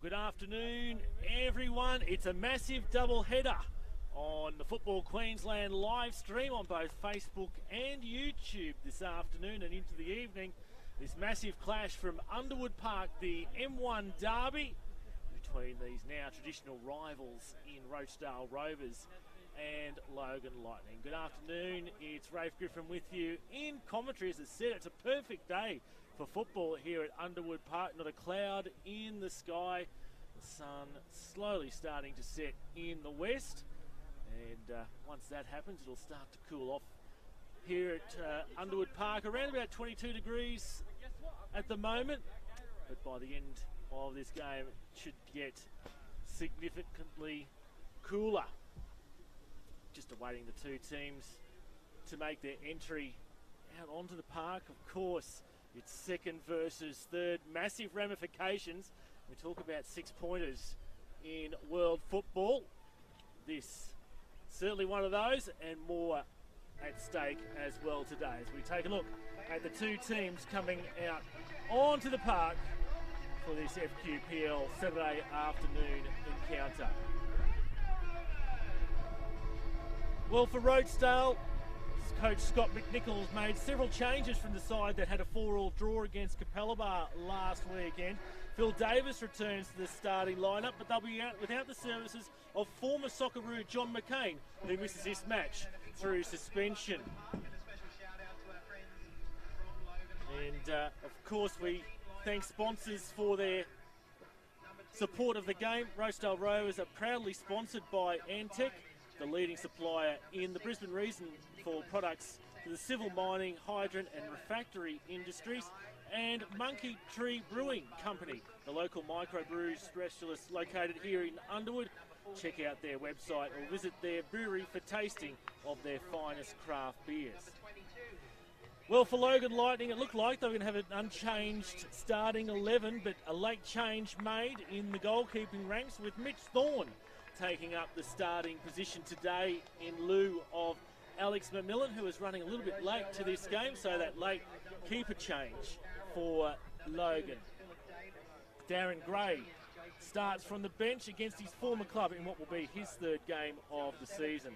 Well, good afternoon, everyone. It's a massive double header on the Football Queensland live stream on both Facebook and YouTube this afternoon and into the evening. This massive clash from Underwood Park, the M1 derby between these now traditional rivals in Rochedale Rovers and Logan Lightning. Good afternoon, it's Rafe Griffin with you in commentary. As I said, it's a perfect day for football here at Underwood Park. Not a cloud in the sky. The sun slowly starting to set in the west. And once that happens, it'll start to cool off here at Underwood Park. Around about 22 degrees at the moment. But by the end of this game, it should get significantly cooler. Just awaiting the two teams to make their entry out onto the park. Of course, it's second versus third. Massive ramifications. We talk about 6-pointers in world football. This certainly one of those, and more at stake as well today as we take a look at the two teams coming out onto the park for this FQPL Saturday afternoon encounter. Well, for Rochedale, coach Scott McNichols made several changes from the side that had a 4-4 draw against Capalaba last weekend. Phil Davis returns to the starting lineup, but they'll be out without the services of former Socceroo John McCain, who misses this match through suspension. And of course, we thank sponsors for their support of the game. Rochedale Rovers are proudly sponsored by Antec, the leading supplier in the Brisbane region for products to the civil mining, hydrant and refractory industries, and Monkey Tree Brewing Company, the local microbrew specialist located here in Underwood. Check out their website or visit their brewery for tasting of their finest craft beers. Well, for Logan Lightning, it looked like they were going to have an unchanged starting 11, but a late change made in the goalkeeping ranks with Mitch Thorne taking up the starting position today in lieu of Alex McMillan, who is running a little bit late to this game, so that late keeper change for Logan. Darren Gray starts from the bench against his former club in what will be his third game of the season.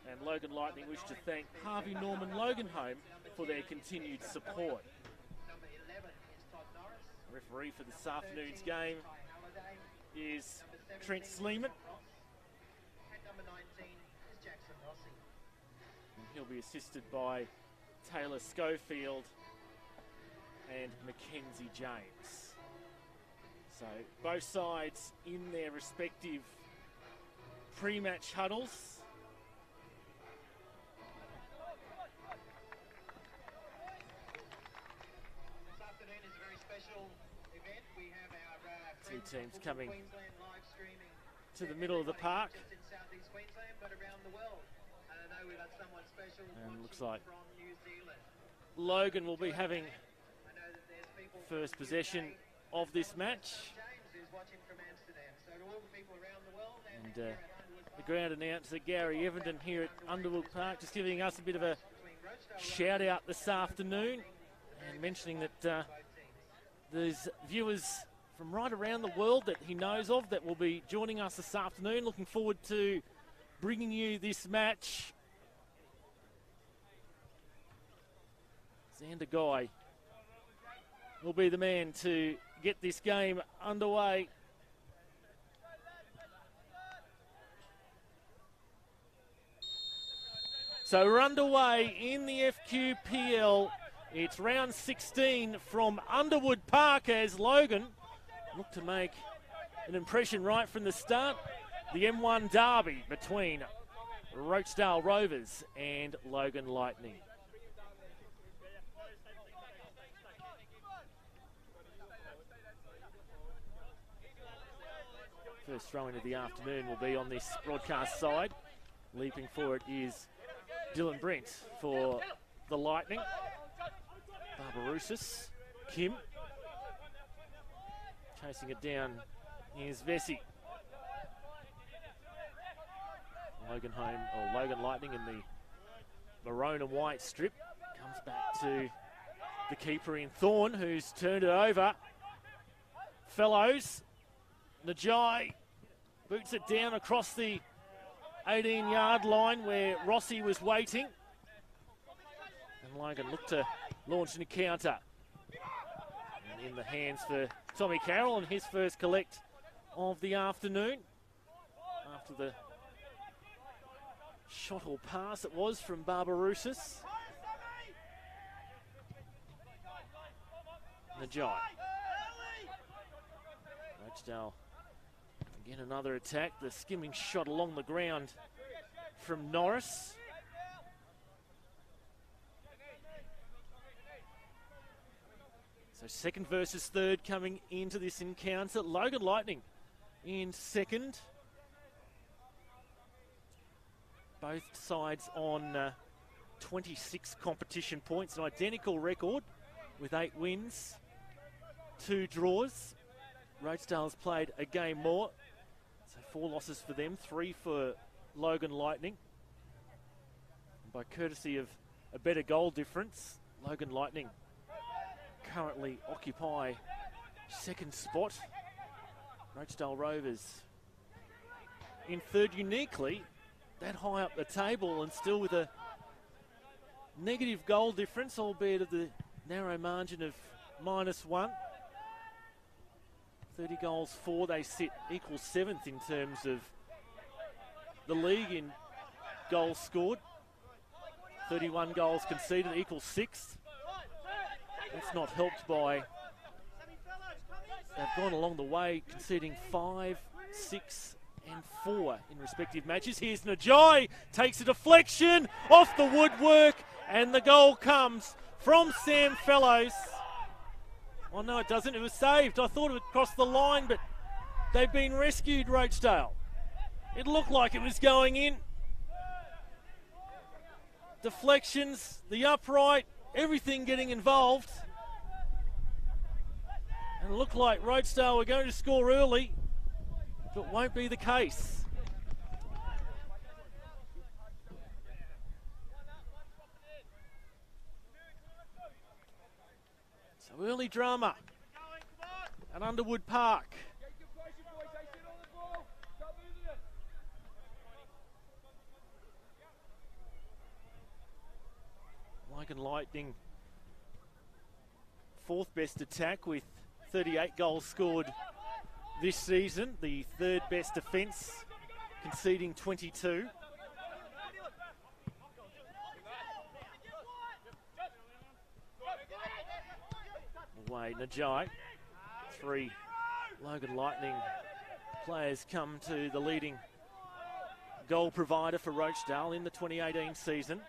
And Logan Lightning wish to thank Harvey Norman Logan Home for their continued support. Referee for this afternoon's game is Trent Sleeman. And he'll be assisted by Taylor Schofield and Mackenzie James. So both sides in their respective pre-match huddles. Two teams coming to the middle of the park. And looks like Logan will be having first possession of this match. And the ground announcer Gary Evenden here at Underwood Park just giving us a bit of a shout out this afternoon and mentioning that there's viewers from right around the world that he knows of that will be joining us this afternoon. Looking forward to bringing you this match. Xander Guy will be the man to get this game underway. So we're underway in the FQPL. It's round 16 from Underwood Park as Logan look to make an impression right from the start. The M1 derby between Rochedale Rovers and Logan Lightning. First throw in of the afternoon will be on this broadcast side. Leaping forward is Dylan Brent for the Lightning. Barbarousis, Kim. Chasing it down, here's Vesey. Logan Lightning in the maroon and white strip. Comes back to the keeper in Thorne, who's turned it over. Fellows Najai boots it down across the 18-yard line where Rossi was waiting. And Logan looked to launch an encounter. And in the hands for Tommy Carroll and his first collect of the afternoon. After the shot or pass it was from Barbarousis. Najai. Rochedale. Again, another attack. The skimming shot along the ground from Norris. So second versus third coming into this encounter. Logan Lightning in second. Both sides on 26 competition points. An identical record with 8 wins, 2 draws. Rochedale's played a game more. So 4 losses for them, 3 for Logan Lightning. And by courtesy of a better goal difference, Logan Lightning currently occupy second spot. Rochedale Rovers in third, uniquely that high up the table and still with a negative goal difference, albeit of the narrow margin of -1. 30 goals for, they sit equal 7th in terms of the league in goals scored. 31 goals conceded equals 6th. That's not helped by, they've gone along the way conceding 5, 6 and 4 in respective matches. Here's Najai, takes a deflection off the woodwork, and the goal comes from Sam Fellows. Oh no, it doesn't, it was saved. I thought it would cross the line, but they've been rescued, Rochedale. It looked like it was going in. Deflections, the upright, everything getting involved. And it looked like Rochedale were going to score early, but won't be the case. So early drama at Underwood Park. Logan Lightning, 4th best attack with 38 goals scored this season. The 3rd best defence, conceding 22. Away, Najai. 3 Logan Lightning players come to the leading goal provider for Rochedale in the 2018 season.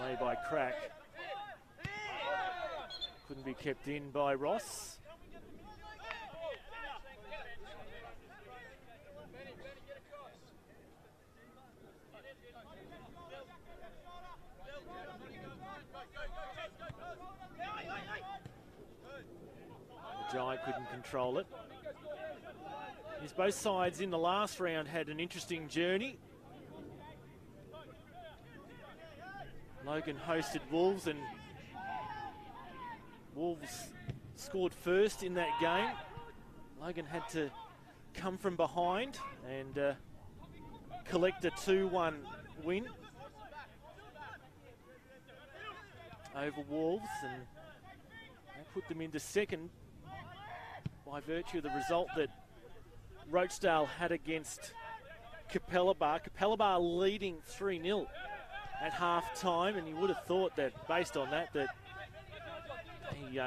Away by Crack. Couldn't be kept in by Ross. Najai couldn't control it. As both sides in the last round had an interesting journey. Logan hosted Wolves and Wolves scored first in that game. Logan had to come from behind and collect a 2-1 win over Wolves, and that put them into second by virtue of the result that Rochedale had against Capella Bar. Capella Bar leading 3-0 at half time, and you would have thought that based on that he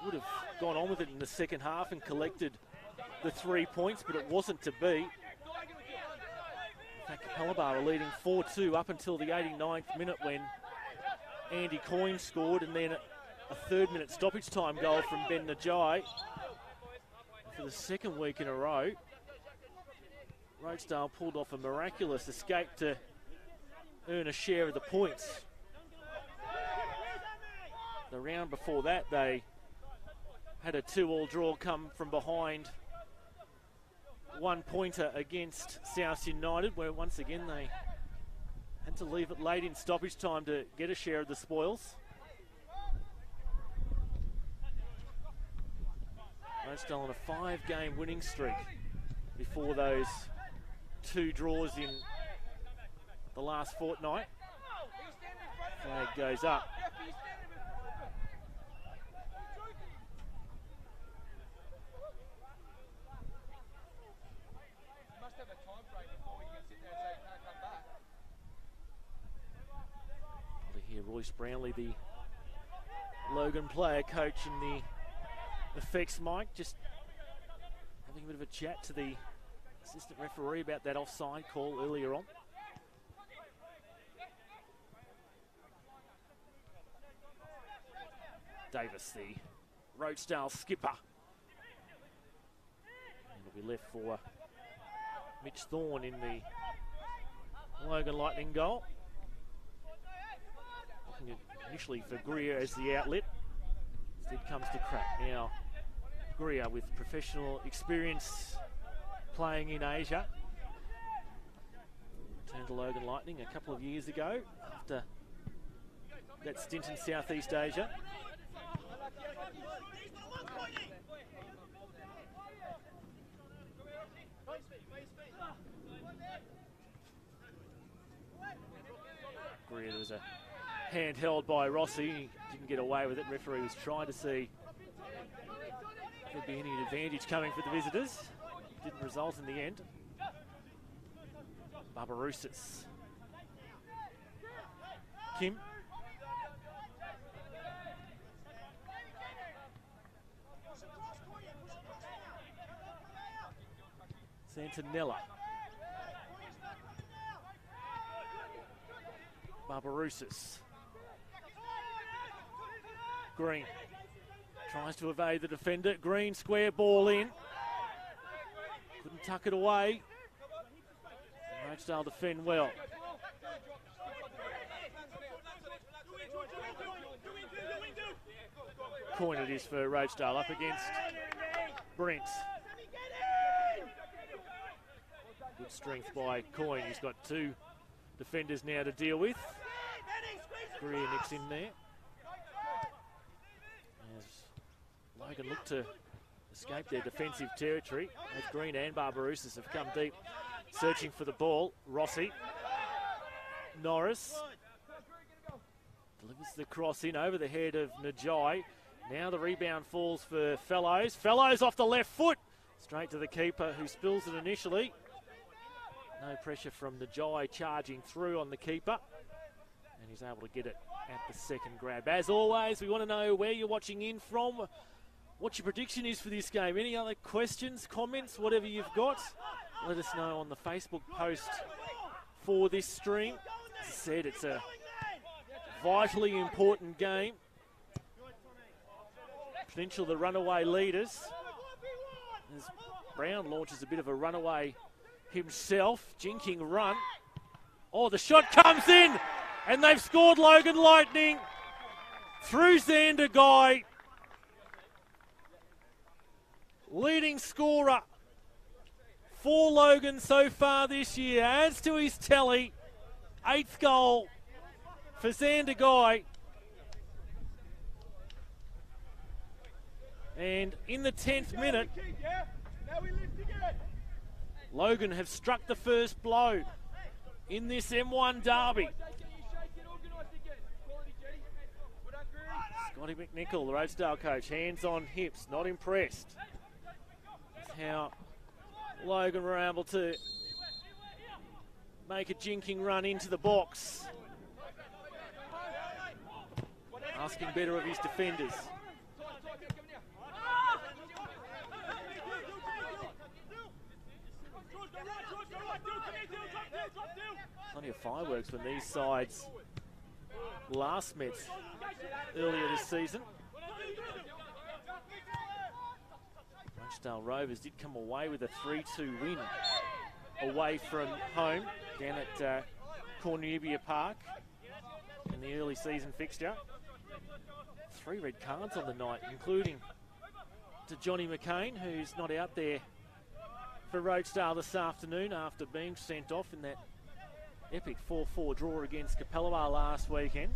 would have gone on with it in the second half and collected the 3 points, but it wasn't to be. In fact, Capella Bar were leading 4-2 up until the 89th minute when Andy Coyne scored, and then a 3rd minute stoppage time goal from Ben Najai. For the 2nd week in a row, Rochedale pulled off a miraculous escape to earn a share of the points. The round before that, they had a 2-2 draw come from behind 1-pointer against South United, where once again they had to leave it late in stoppage time to get a share of the spoils. Rochedale on a 5-game winning streak before those 2 draws in the last fortnight. Flag goes up. Here, Royce Brownlee, the Logan player coach in the effects mic, just having a bit of a chat to the assistant referee about that offside call earlier on. Davis, the Rochedale skipper. And it'll be left for Mitch Thorne in the Logan Lightning goal. Looking initially for Greer as the outlet. Instead comes to Crack. Now Greer with professional experience playing in Asia. Returned to Logan Lightning a couple of years ago after that stint in Southeast Asia. Greer, there was a hand held by Rossi. He didn't get away with it. Referee was trying to see if there'd be any advantage coming for the visitors. Didn't result in the end. Barbarousis. Kim. Santinella. Barbarousis. Green tries to evade the defender. Green square ball in. Couldn't tuck it away. Rochedale defend well. Coin it is for Rochedale up against Brent. Good strength by Coyne. He's got 2 defenders now to deal with. Greer nicks in there. As Logan look to escape their defensive territory, both Green and Barbarousis have come deep, searching for the ball. Rossi. Norris. Delivers the cross in over the head of Najai. Now the rebound falls for Fellows. Fellows off the left foot. Straight to the keeper who spills it initially. No pressure from Najai charging through on the keeper. And he's able to get it at the second grab. As always, we want to know where you're watching in from, what your prediction is for this game. Any other questions, comments, whatever you've got, let us know on the Facebook post for this stream. As I said, it's a vitally important game. Potential the runaway leaders. As Brown launches a bit of a runaway himself, jinking run. Oh, the shot comes in, and they've scored Logan Lightning through Xander Guy. Leading scorer for Logan so far this year. Adds to his tally. 8th goal for Xander Guy. And in the 10th minute, Logan have struck the first blow in this M1 derby. Scotty McNichol, the Rochedale coach, hands on hips, not impressed. That's how Logan were able to make a jinking run into the box. Asking better of his defenders. Plenty of fireworks when these sides last met earlier this season. Rochedale Rovers did come away with a 3-2 win away from home down at Cornubia Park in the early season fixture. 3 red cards on the night, including to Johnny McCain, who's not out there for Rochedale this afternoon after being sent off in that epic 4-4 draw against Capelawar last weekend.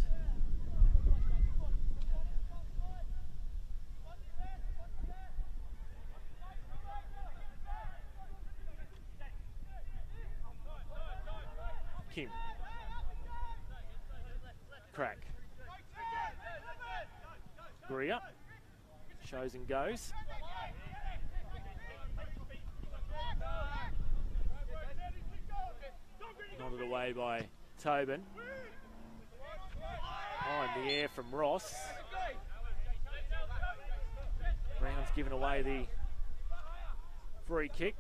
Kim. Crack. Greer. Shows and goes. Nodded away by Tobin. Oh, in the air from Ross. Brown's given away the free kick.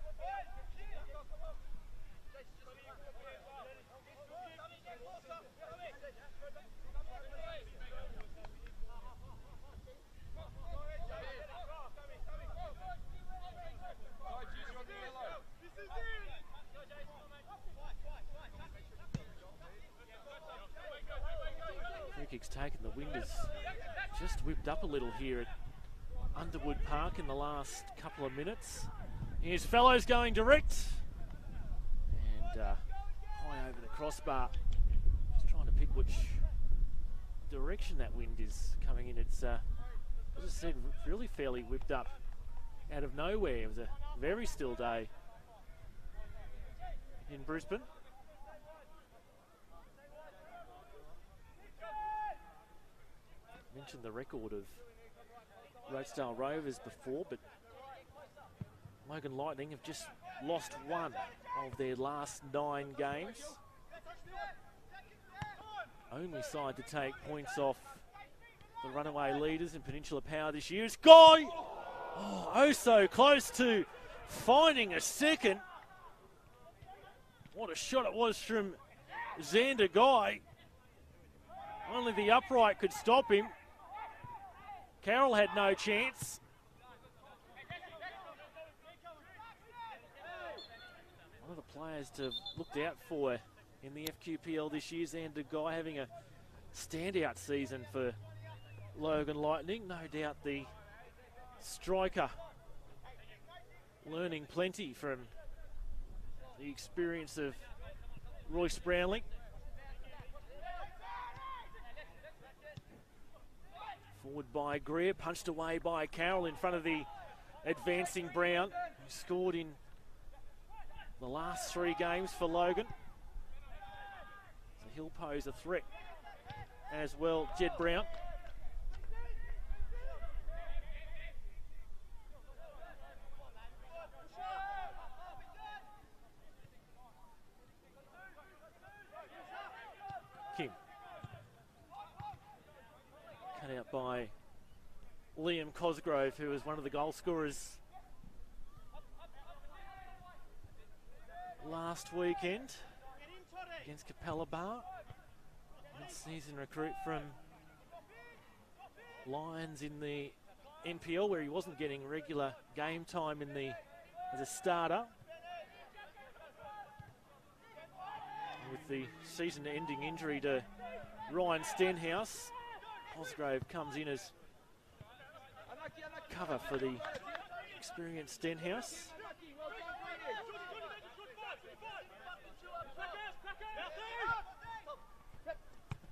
Free kick's taken. The wind has just whipped up a little here at Underwood Park in the last couple of minutes. Here's Fellows going direct. And high over the crossbar. Just trying to pick which direction that wind is coming in. It's, as I said, really fairly whipped up out of nowhere. It was a very still day in Brisbane. I mentioned the record of Rochedale Rovers before, but Logan Lightning have just lost one of their last 9 games. Only side to take points off the runaway leaders in Peninsula Power this year. It's Guy! Oh, so close to finding a second. What a shot it was from Xander Guy. Only the upright could stop him. Carroll had no chance. One of the players to have looked out for in the FQPL this year, Xander Guy, having a standout season for Logan Lightning. No doubt the striker learning plenty from the experience of Royce Brownlee. Forward by Greer, punched away by Carroll in front of the advancing Brown, who scored in the last 3 games for Logan. So he'll pose a threat as well, Jed Brown. Kim. Cut out by Liam Cosgrove, who was one of the goal scorers last weekend against Capella Bar. Mid-season recruit from Lions in the NPL, where he wasn't getting regular game time as a starter. With the season-ending injury to Ryan Stenhouse, Cosgrove comes in as cover for the experienced Stenhouse.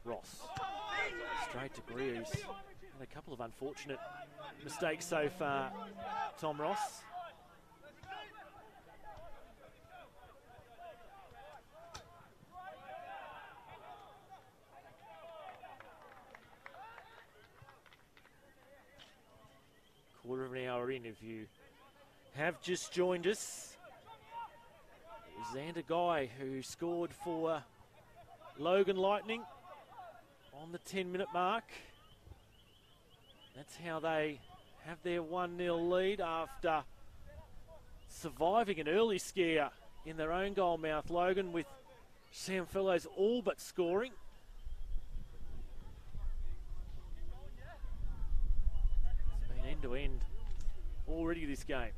Ross, straight to Greer, who's had a couple of unfortunate mistakes so far, Tom Ross. Quarter of an hour in, if you have just joined us. Xander Guy, who scored for Logan Lightning on the 10-minute mark. That's how they have their 1-0 lead after surviving an early scare in their own goal mouth. Logan, with Sam Fellows all but scoring. It's been end-to-end already this game.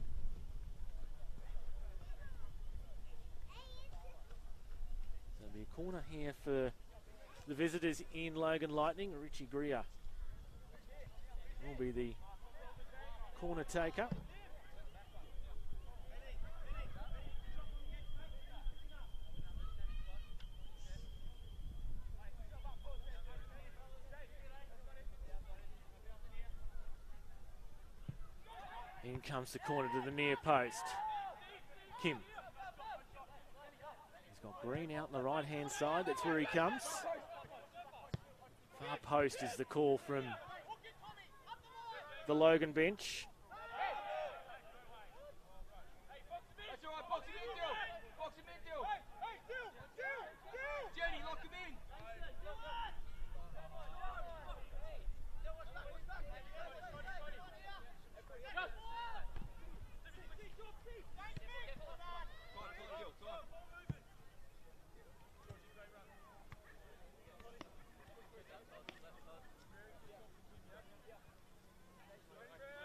So there'll be a corner here for the visitors in Logan Lightning. Richie Greer will be the corner taker. In comes the corner to the near post. Kim. He's got Green out on the right-hand side. That's where he comes. Far post is the call from the Logan bench.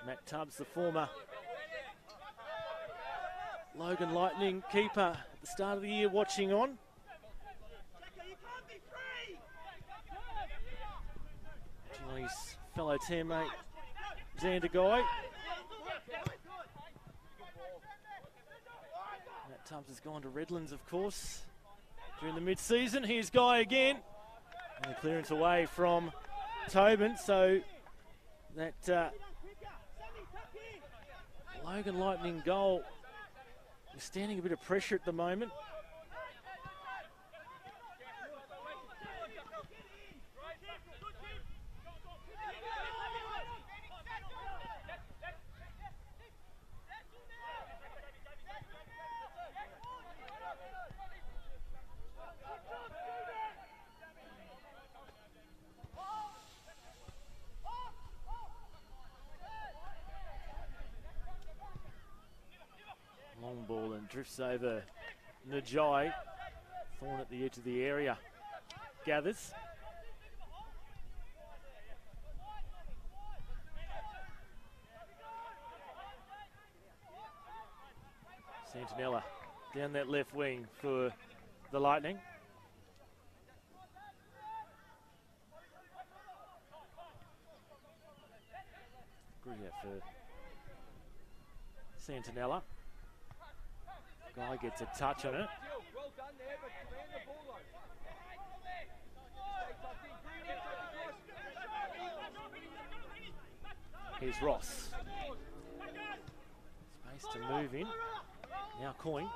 Matt Tubbs, the former Logan Lightning keeper at the start of the year, watching on. Watching on his fellow teammate, Xander Guy. Matt Tubbs has gone to Redlands, of course, during the mid-season. Here's Guy again. And the clearance away from Tobin, so that Logan Lightning goal is standing a bit of pressure at the moment. Long ball and drifts over Najai. Thorn at the edge of the area. Gathers. Santinella down that left wing for the Lightning. Good for Santinella. Guy gets a touch on it. Here's Ross. Space to move in. Now Coyne.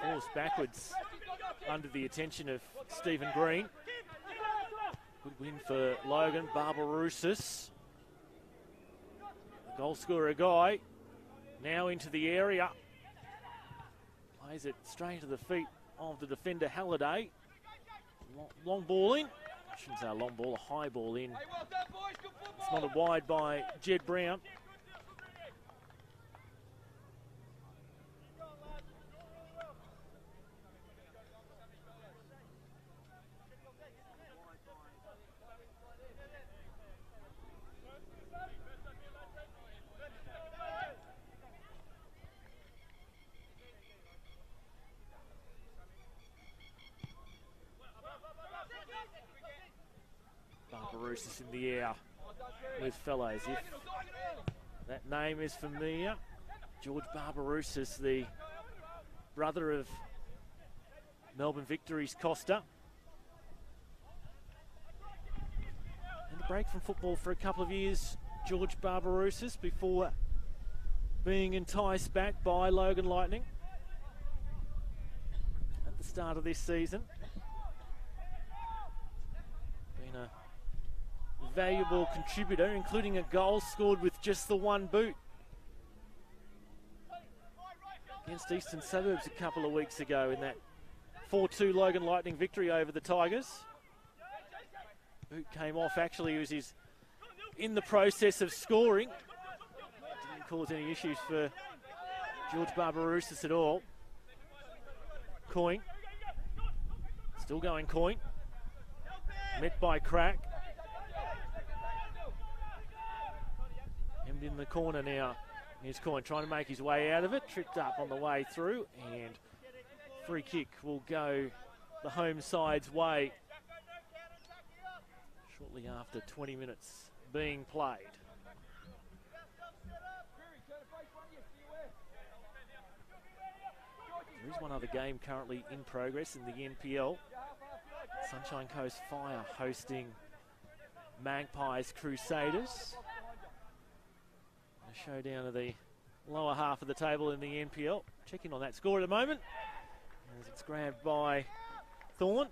Falls backwards under the attention of Stephen Green. Good win for Logan. Barbarousis. The goal scorer Guy. Now into the area. Plays it straight to the feet of the defender Halliday. Long ball in. I shouldn't say a long ball, a high ball in. It's not a wide by Jed Brown. Barbarousis in the air with Fellows. If that name is familiar, George Barbarousis, the brother of Melbourne Victory's Costa. And a break from football for a couple of years, George Barbarousis, before being enticed back by Logan Lightning at the start of this season. Been a valuable contributor, including a goal scored with just the one boot against Eastern Suburbs a couple of weeks ago in that 4-2 Logan Lightning victory over the Tigers. Boot came off, actually. He was in the process of scoring. Didn't cause any issues for George Barbarousis at all. Coyne. Still going Coyne. Met by Crack. Hemmed in the corner now. Here's Coyne trying to make his way out of it. Tripped up on the way through, and free kick will go the home side's way shortly after 20 minutes being played. There is one other game currently in progress in the NPL. Sunshine Coast Fire hosting Magpies Crusaders. A showdown of the lower half of the table in the NPL. Checking on that score at the moment as it's grabbed by Thorne.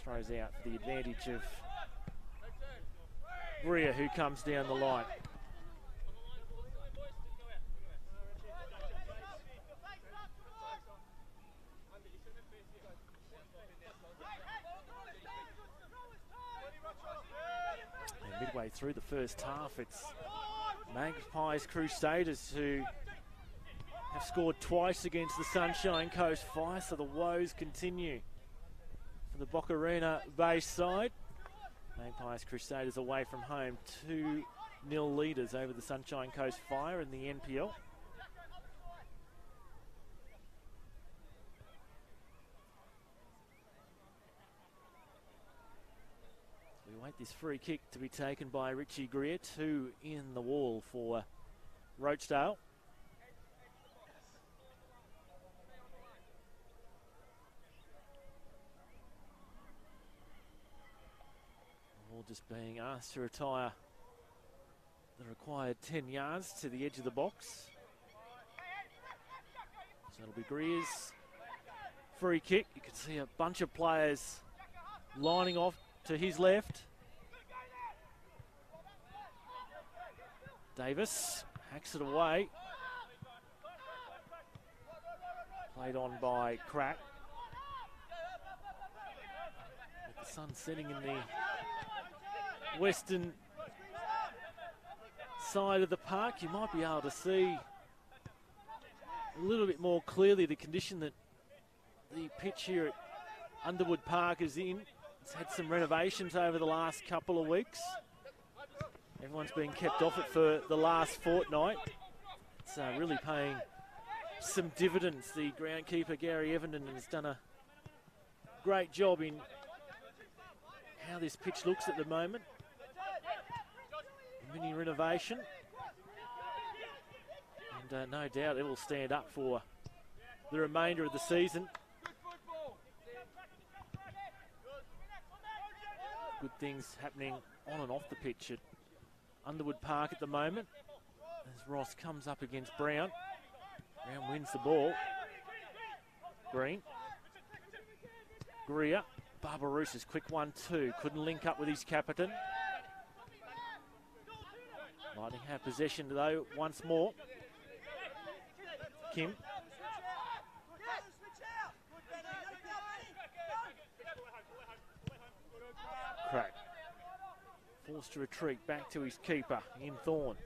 Throws out for the advantage of Greer, who comes down the line. And midway through the first half, it's Magpies Crusaders who have scored twice against the Sunshine Coast Fire, so the woes continue for the Bocarina base side. Magpies Crusaders away from home, 2-0 leaders over the Sunshine Coast Fire in the NPL. We wait this free kick to be taken by Richie Greer, 2 in the wall for Rochedale. All just being asked to retire the required 10 yards to the edge of the box. So it'll be Greer's free kick. You can see a bunch of players lining off to his left. Davis hacks it away. Played on by Crack. With the sun setting in the western side of the park, you might be able to see a little bit more clearly the condition that the pitch here at Underwood Park is in. It's had some renovations over the last couple of weeks. Everyone's been kept off it for the last fortnight. It's really paying some dividends. The groundkeeper, Gary Evenden, has done a great job in how this pitch looks at the moment. Mini renovation, and no doubt it will stand up for the remainder of the season. Good things happening on and off the pitch at Underwood Park at the moment as Ross comes up against Brown. Brown wins the ball. Green. Greer. Barbarousa's quick 1-2. Couldn't link up with his captain. Lightning have possession though once more. Kim. Crack. Forced to retreat back to his keeper in Thorne.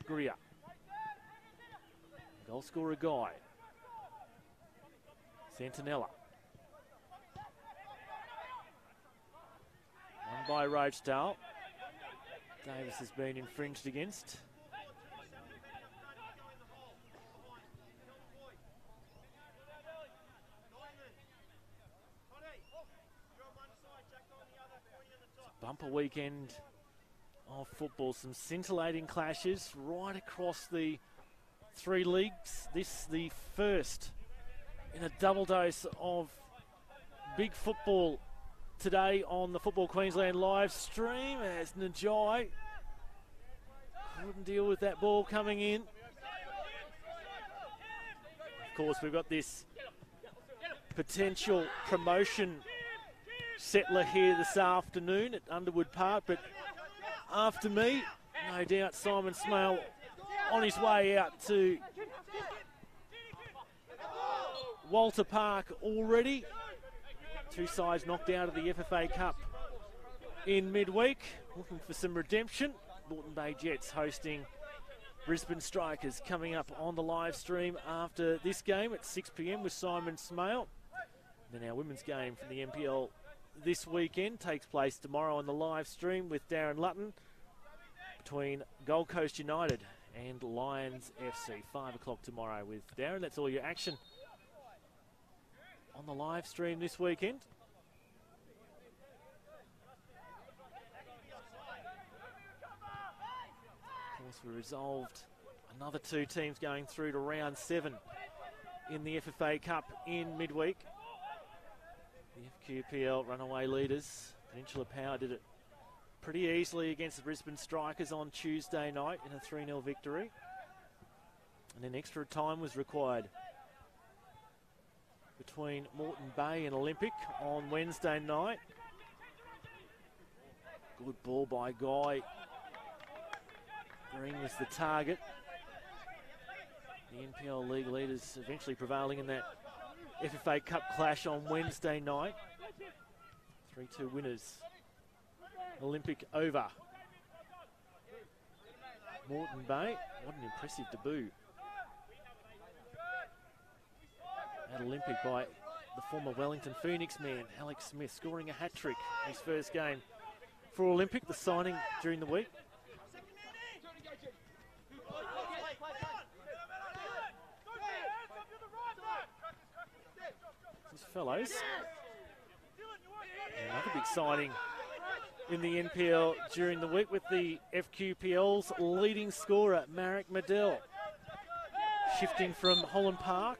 Greer. Goal scorer guy. Santinella. One by Rochedale. Davis has been infringed against. It's a bumper weekend of football. Some scintillating clashes right across the 3 leagues. This the first in a double dose of big football today on the Football Queensland live stream as Najai couldn't deal with that ball coming in. Of course, we've got this potential promotion settler here this afternoon at Underwood Park, but after me, no doubt Simon Smale on his way out to Walter Park already. 2 sides knocked out of the FFA Cup in midweek, looking for some redemption. Moreton Bay Jets hosting Brisbane Strikers coming up on the live stream after this game at 6 p.m. with Simon Smale. Then our women's game from the NPL this weekend takes place tomorrow on the live stream with Darren Lutton between Gold Coast United and Lions FC. 5 o'clock tomorrow with Darren. That's all your action on the live stream this weekend. Of course, we resolved another 2 teams going through to round 7 in the FFA Cup in midweek. The FQPL runaway leaders Peninsula Power did it pretty easily against the Brisbane Strikers on Tuesday night in a 3-0 victory. And then extra time was required between Moreton Bay and Olympic on Wednesday night. Good ball by Guy. Green was the target. The NPL League leaders eventually prevailing in that FFA Cup clash on Wednesday night. 3-2 winners. Olympic over Moreton Bay. What an impressive debut at Olympic by the former Wellington Phoenix man, Alex Smith, scoring a hat-trick in his first game for Olympic, the signing during the week. These fellows, another big signing in the NPL during the week with the FQPL's leading scorer, Marek Medell, shifting from Holland Park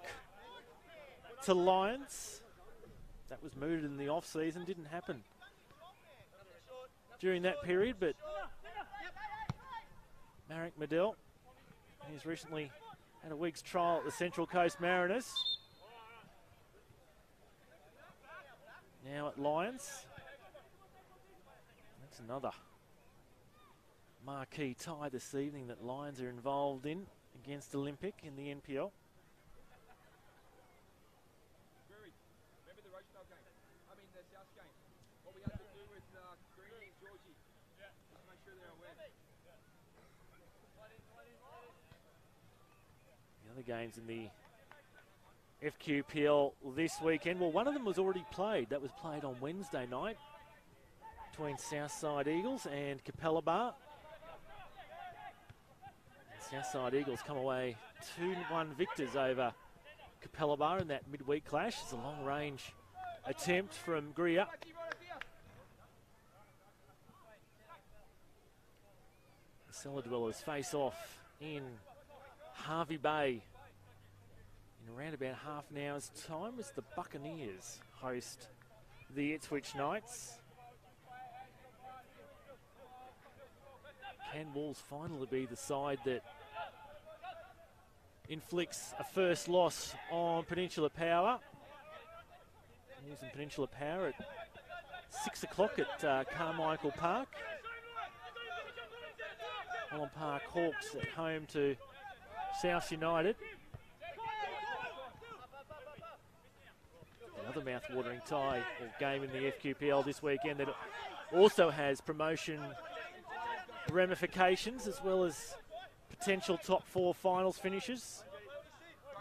to Lions. That was mooted in the off-season, didn't happen during that period, but Marek Medell, he's recently had a week's trial at the Central Coast Mariners. Now at Lions. That's another marquee tie this evening that Lions are involved in against Olympic in the NPL. Remember the Rochedale game? I mean the South game. What we had to do with Green and Georgie. Just make sure they're aware. The other games in the FQPL this weekend, well, one of them was already played. That was played on Wednesday night between Southside Eagles and Capella. Southside Eagles come away 2-1 victors over Capella in that midweek clash. It's a long-range attempt from Greer. The Cellar Dwellers face off in Harvey Bay in around about half an hour's time as the Buccaneers host the Ipswich Knights. Can Wolves finally be the side that inflicts a first loss on Peninsula Power? Using Peninsula Power at 6 o'clock at Carmichael Park. Holland Park Hawks at home to South United. Another mouth-watering tie or game in the FQPL this weekend that also has promotion ramifications as well as potential top 4 finals finishes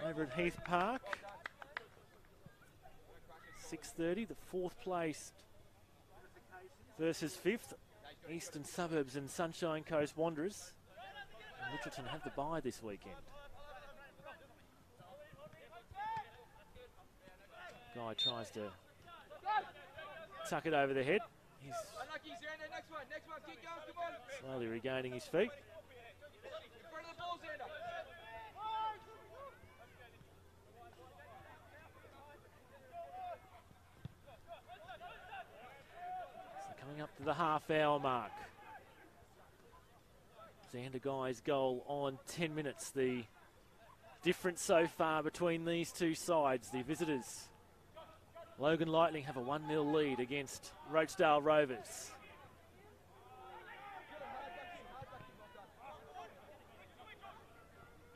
over at Heath Park. 6:30, the 4th placed versus 5th, Eastern Suburbs and Sunshine Coast Wanderers. And Littleton have the bye this weekend. Guy tries to tuck it over the head. He's slowly regaining his feet. So coming up to the half-hour mark. Xander Guy's goal on 10 minutes. The difference so far between these two sides, the visitors. Logan Lightning have a 1-0 lead against Rochedale Rovers.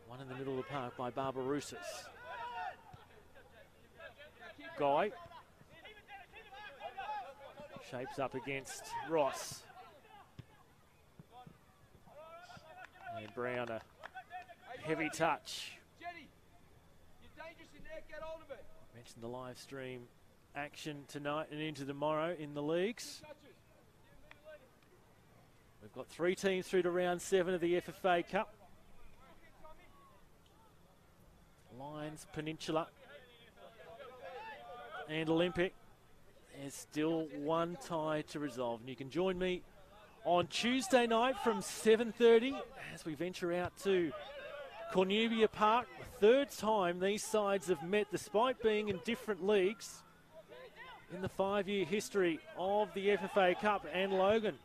One in the middle of the park by Barbarouses. Guy shapes up against Ross. And Brown, a heavy touch. Mentioned the live stream action tonight and into tomorrow in the leagues. We've got 3 teams through to round 7 of the FFA Cup. Lions, Peninsula and Olympic. There's still one tie to resolve, and you can join me on Tuesday night from 7:30 as we venture out to Cornubia Park. The 3rd time these sides have met despite being in different leagues in the 5-year history of the FFA Cup, and Logan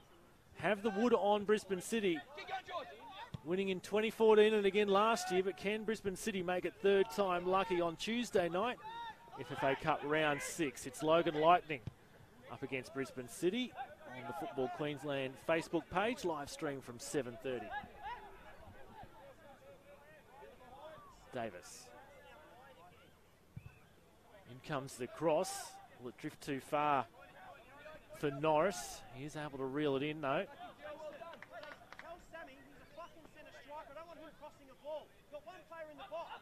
have the wood on Brisbane City, winning in 2014 and again last year. But can Brisbane City make it third time lucky on Tuesday night? FFA Cup round 6. It's Logan Lightning up against Brisbane City on the Football Queensland Facebook page, live stream from 7:30. Davis. In comes the cross. Will it drift too far for Norris? He is able to reel it in though. Tell Sammy he's a fucking centre striker. I don't want him crossing a ball. Got one player in the box.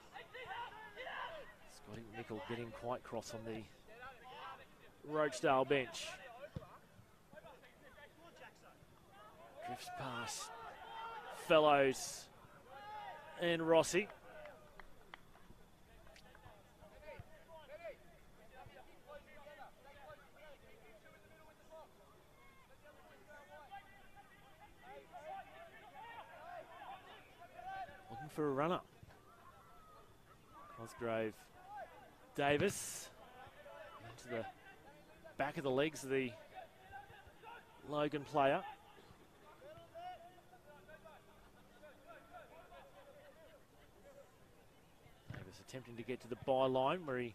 Scotty Nickel getting quite cross on the Rochedale bench. Drifts past Fellows and Rossi. Looking for a runner. Cosgrove Davis into the back of the legs of the Logan player. Davis attempting to get to the byline where he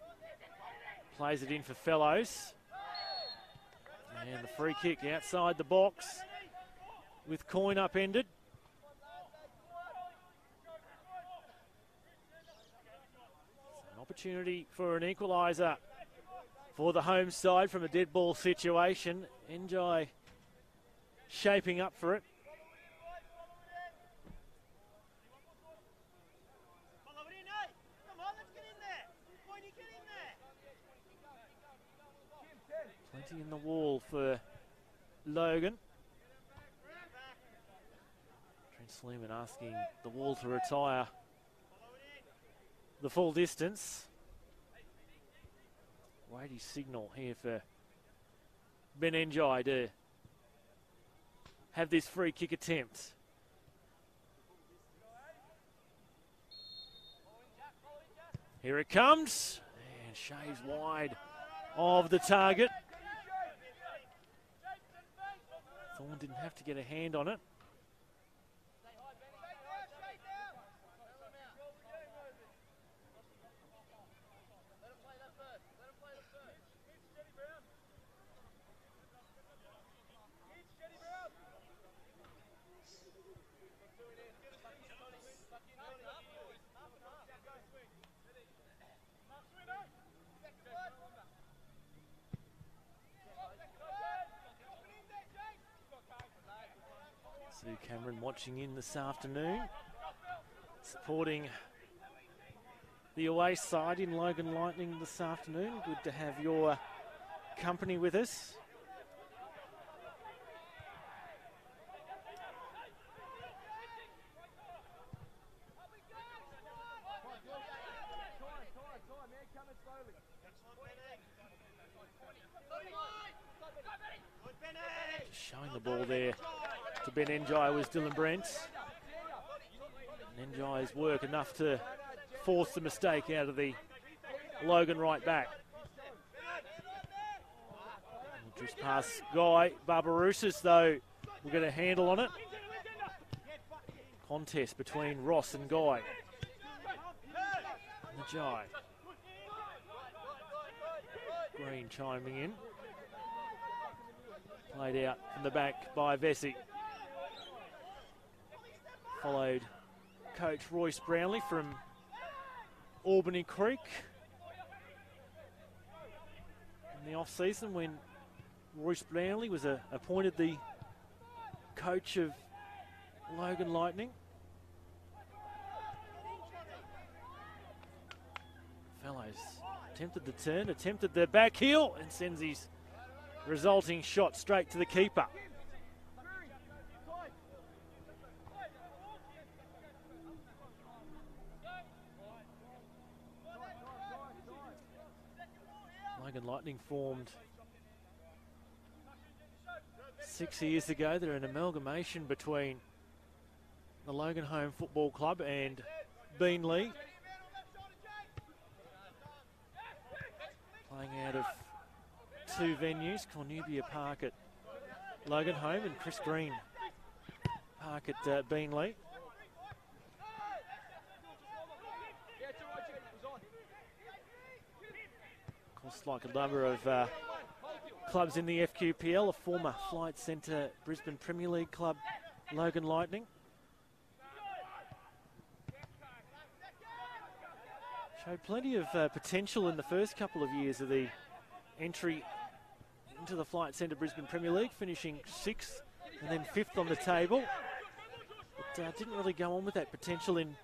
plays it in for Fellows. And the free kick outside the box with Coyne upended. Opportunity for an equaliser for the home side from a dead ball situation. Enjoy shaping up for it. Plenty in the wall for Logan. Trent Sleeman asking the wall to retire the full distance. Weighty signal here for Ben Enjai to have this free kick attempt. Here it comes, and shaves wide of the target. Thorne didn't have to get a hand on it. Sue Cameron watching in this afternoon, supporting the away side in Logan Lightning this afternoon. Good to have your company with us. Just showing the ball there to Ben Enjai was Dylan Brent. And Enjai's work enough to force the mistake out of the Logan right back. Just past Guy. Barbarousis though will get a handle on it. Contest between Ross and Guy. Enjai. Green chiming in. Played out from the back by Vesey. Followed coach Royce Brownlee from Albany Creek in the off-season when Royce Brownlee was appointed the coach of Logan Lightning. Fellows attempted the turn, attempted the back heel, and sends his resulting shot straight to the keeper. Logan Lightning formed 6 years ago. They're an amalgamation between the Logan Home Football Club and Beanley. Playing out of two venues, Cornubia Park at Logan Home and Chris Green Park at Beenleigh. Of course, like a number of clubs in the FQPL, a former Flight Centre Brisbane Premier League club, Logan Lightning. Showed plenty of potential in the first couple of years of the entry into the Flight Centre Brisbane Premier League, finishing 6th and then 5th on the table. But didn't really go on with that potential in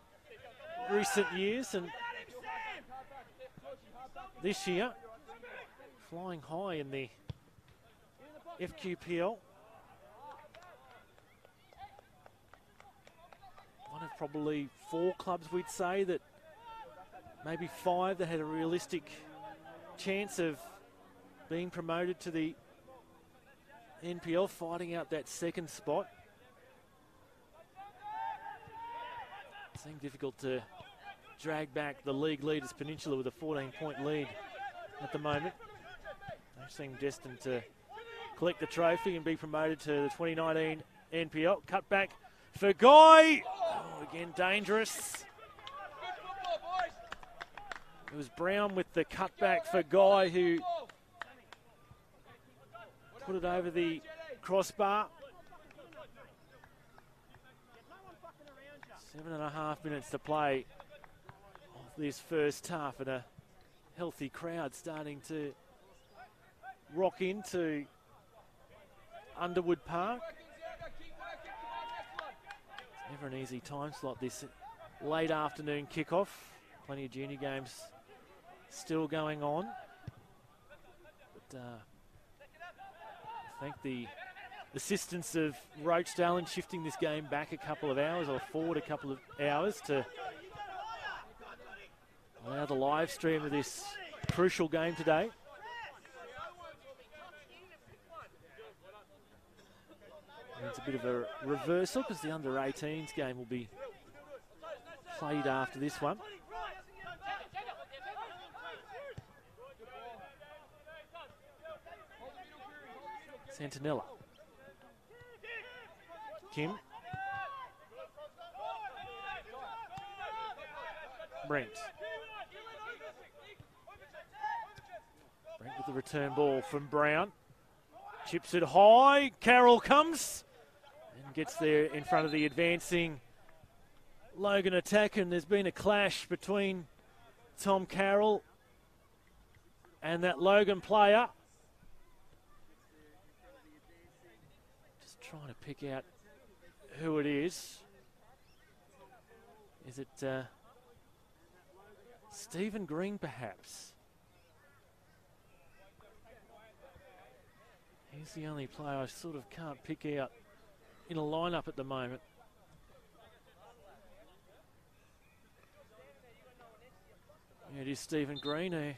recent years, and this year flying high in the FQPL. One of probably 4 clubs, we'd say, that maybe 5 that had a realistic chance of being promoted to the NPL, fighting out that second spot. It seemed difficult to drag back the league leaders Peninsula with a 14-point lead at the moment. They seem destined to collect the trophy and be promoted to the 2019 NPL. Cut back for Guy. Oh, again, dangerous. It was Brown with the cutback for Guy, who put it over the crossbar. 7.5 minutes to play of this first half, and a healthy crowd starting to rock into Underwood Park. It's never an easy time slot, this late afternoon kickoff. Plenty of junior games still going on. But I think the assistance of Rochedale in shifting this game back a couple of hours, or forward a couple of hours, to allow the live stream of this crucial game today. And it's a bit of a reversal because the under-18s game will be played after this one. Santinella. Kim. Brent. Brent with the return ball from Brown. Chips it high. Carroll comes and gets there in front of the advancing Logan attack, and there's been a clash between Tom Carroll and that Logan player. Just trying to pick out who it is. Is it Stephen Green, perhaps? He's the only player I sort of can't pick out in a lineup at the moment. Yeah, it is Stephen Green, who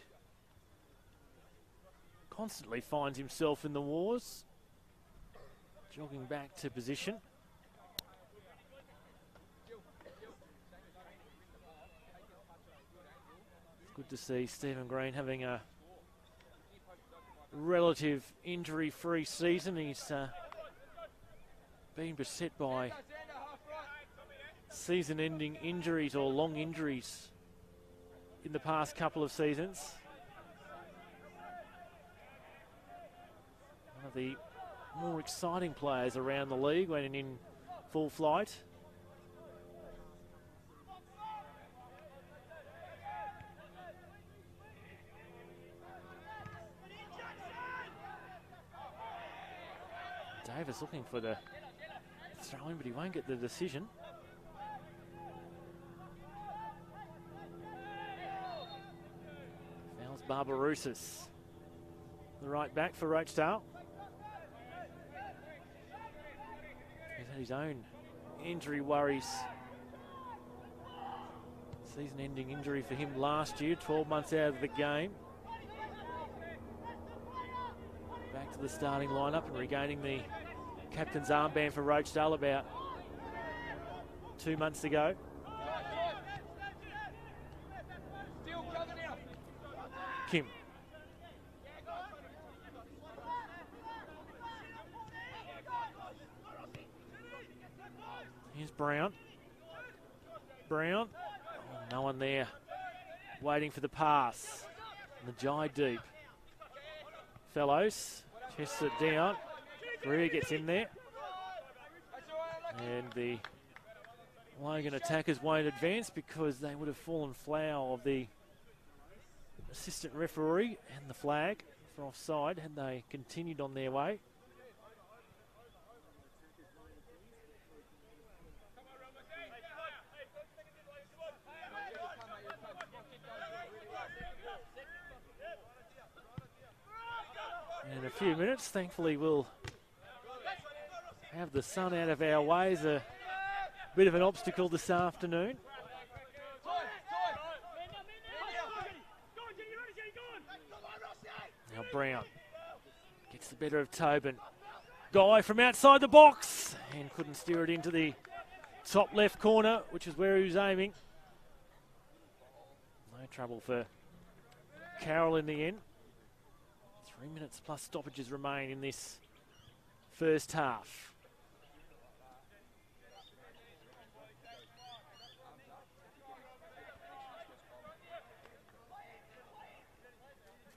constantly finds himself in the wars. Jogging back to position. It's good to see Stephen Green having a relative injury-free season. He's been beset by season-ending injuries or long injuries in the past couple of seasons. One of the more exciting players around the league when in full flight. Davis looking for the throw in, but he won't get the decision. Fouls Barbarousis, the right back for Rochedale. He's had his own injury worries. Season-ending injury for him last year, 12 months out of the game. Back to the starting lineup and regaining the captain's armband for Rochedale about 2 months ago. Kim. Brown. Brown. Oh, no one there. Waiting for the pass. And the Jai deep. Fellows. Chests it down. Greer gets in there. And the Logan attackers won't advance because they would have fallen foul of the assistant referee and the flag for offside had they continued on their way. In a few minutes, thankfully, we'll have the sun out of our way. It's a bit of an obstacle this afternoon. Now Brown gets the better of Tobin. Guy from outside the box and couldn't steer it into the top left corner, which is where he was aiming. No trouble for Carroll in the end. 3 minutes plus stoppages remain in this first half.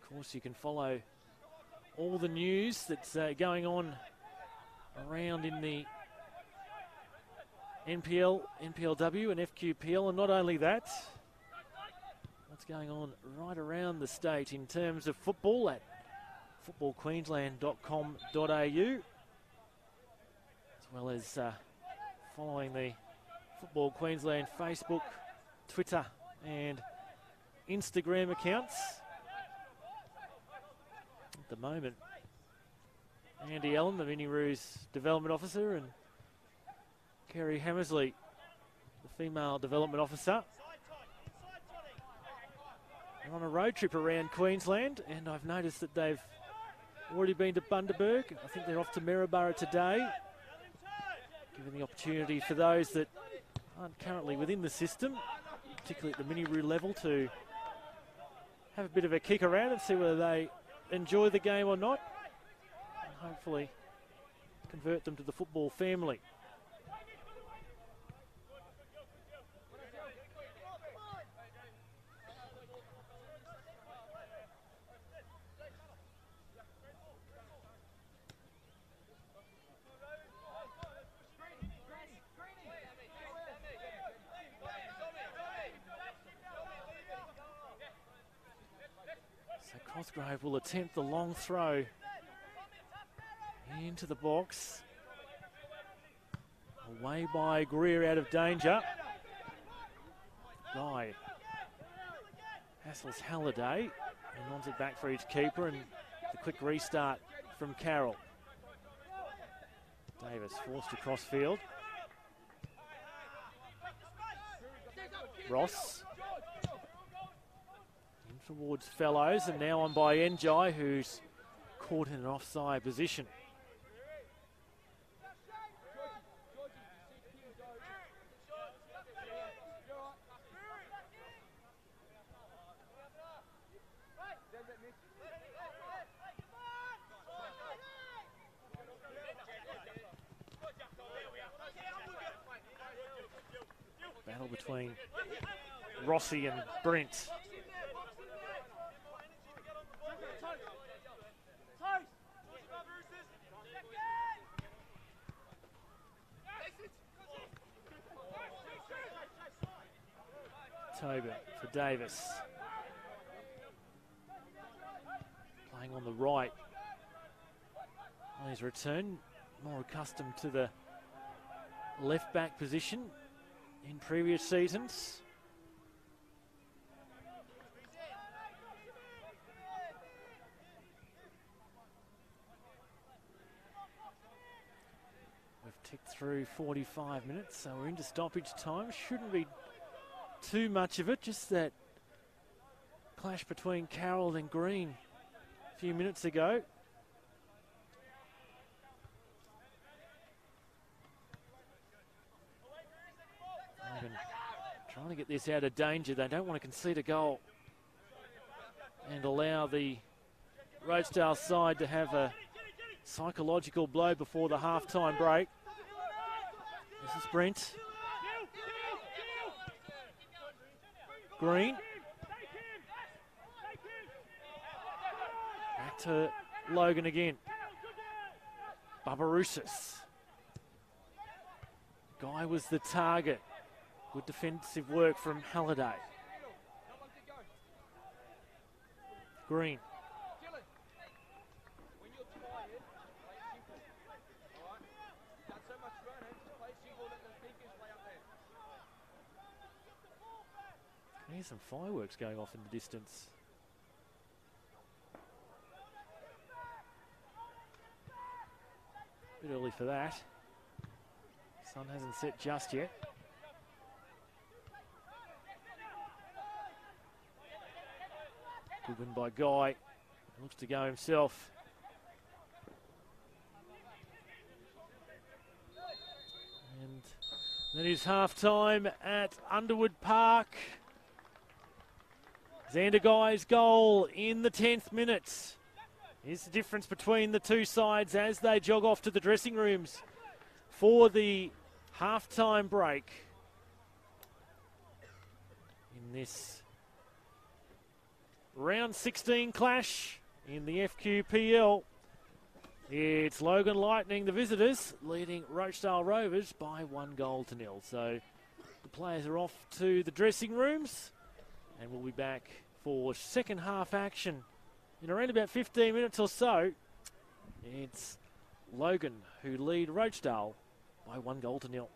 Of course, you can follow all the news that's going on around in the NPL, NPLW and FQPL, and not only that, what's going on right around the state in terms of football at footballqueensland.com.au, as well as following the Football Queensland Facebook, Twitter and Instagram accounts. At the moment, Andy Allen, the Mini-Roos Development Officer, and Kerry Hammersley, the Female Development Officer, are on a road trip around Queensland, and I've noticed that they've already been to Bundaberg. I think they're off to Maryborough today, giving the opportunity for those that aren't currently within the system, particularly at the Mini-Roo level, to have a bit of a kick around and see whether they enjoy the game or not, and hopefully convert them to the football family. Cosgrove will attempt the long throw into the box. Away by Greer, out of danger. Guy hassles Halliday and runs it back for his keeper, and the quick restart from Carroll. Davis forced across field. Ross towards Fellows, and now on by Njai, who's caught in an offside position. Battle between Rossi and Brent. Tobin for Davis. Playing on the right. On his return, more accustomed to the left back position in previous seasons. We've ticked through 45 minutes, so we're into stoppage time. Shouldn't be too much of it, just that clash between Carroll and Green a few minutes ago. Logan trying to get this out of danger. They don't want to concede a goal and allow the Rochedale side to have a psychological blow before the half-time break. This is Brent. Green. Back to Logan again. Barbarousis. Guy was the target. Good defensive work from Halliday. Green. When you're tired, play simple. All right? You've done so much running, just play simple, let the defense play up there. There's some fireworks going off in the distance. Bit early for that. Sun hasn't set just yet. Good win by Guy. Looks to go himself. And that is half time at Underwood Park. Xander Guy's goal in the 10th minute. Here's the difference between the two sides as they jog off to the dressing rooms for the half-time break in this round 16 clash in the FQPL. It's Logan Lightning, the visitors, leading Rochedale Rovers by 1-0. So the players are off to the dressing rooms and we'll be back for second half action in around about 15 minutes or so. It's Logan who lead Rochedale by 1-0.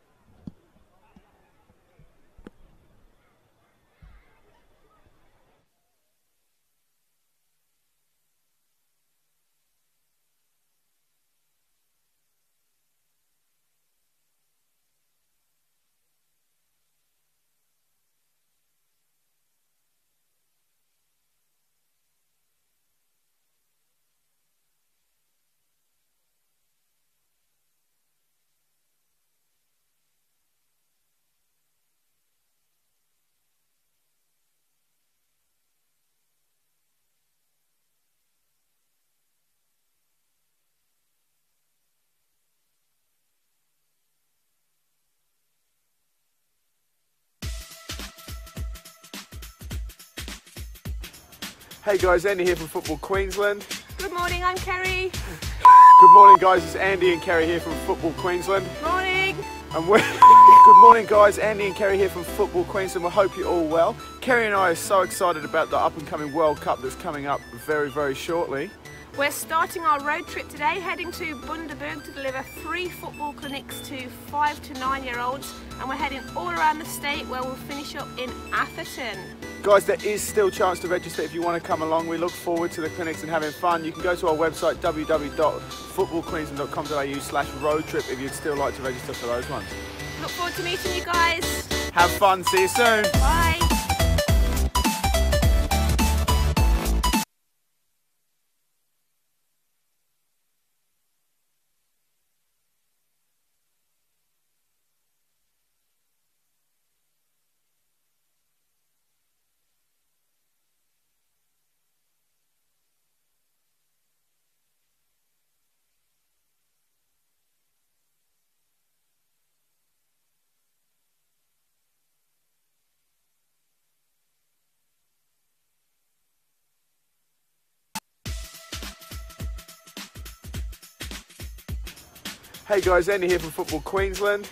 Hey guys, Andy here from Football Queensland. Good morning, I'm Kerry. Good morning guys, it's Andy and Kerry here from Football Queensland. Morning. And good morning guys, Andy and Kerry here from Football Queensland. We hope you're all well. Kerry and I are so excited about the up and coming World Cup that's coming up very, very shortly. We're starting our road trip today, heading to Bundaberg to deliver 3 football clinics to 5 to 9-year-olds, and we're heading all around the state where we'll finish up in Atherton. Guys, there is still a chance to register if you want to come along. We look forward to the clinics and having fun. You can go to our website www.footballqueensland.com.au/roadtrip if you'd still like to register for those ones. Look forward to meeting you guys. Have fun, see you soon. Bye. Hey guys, Andy here from Football Queensland.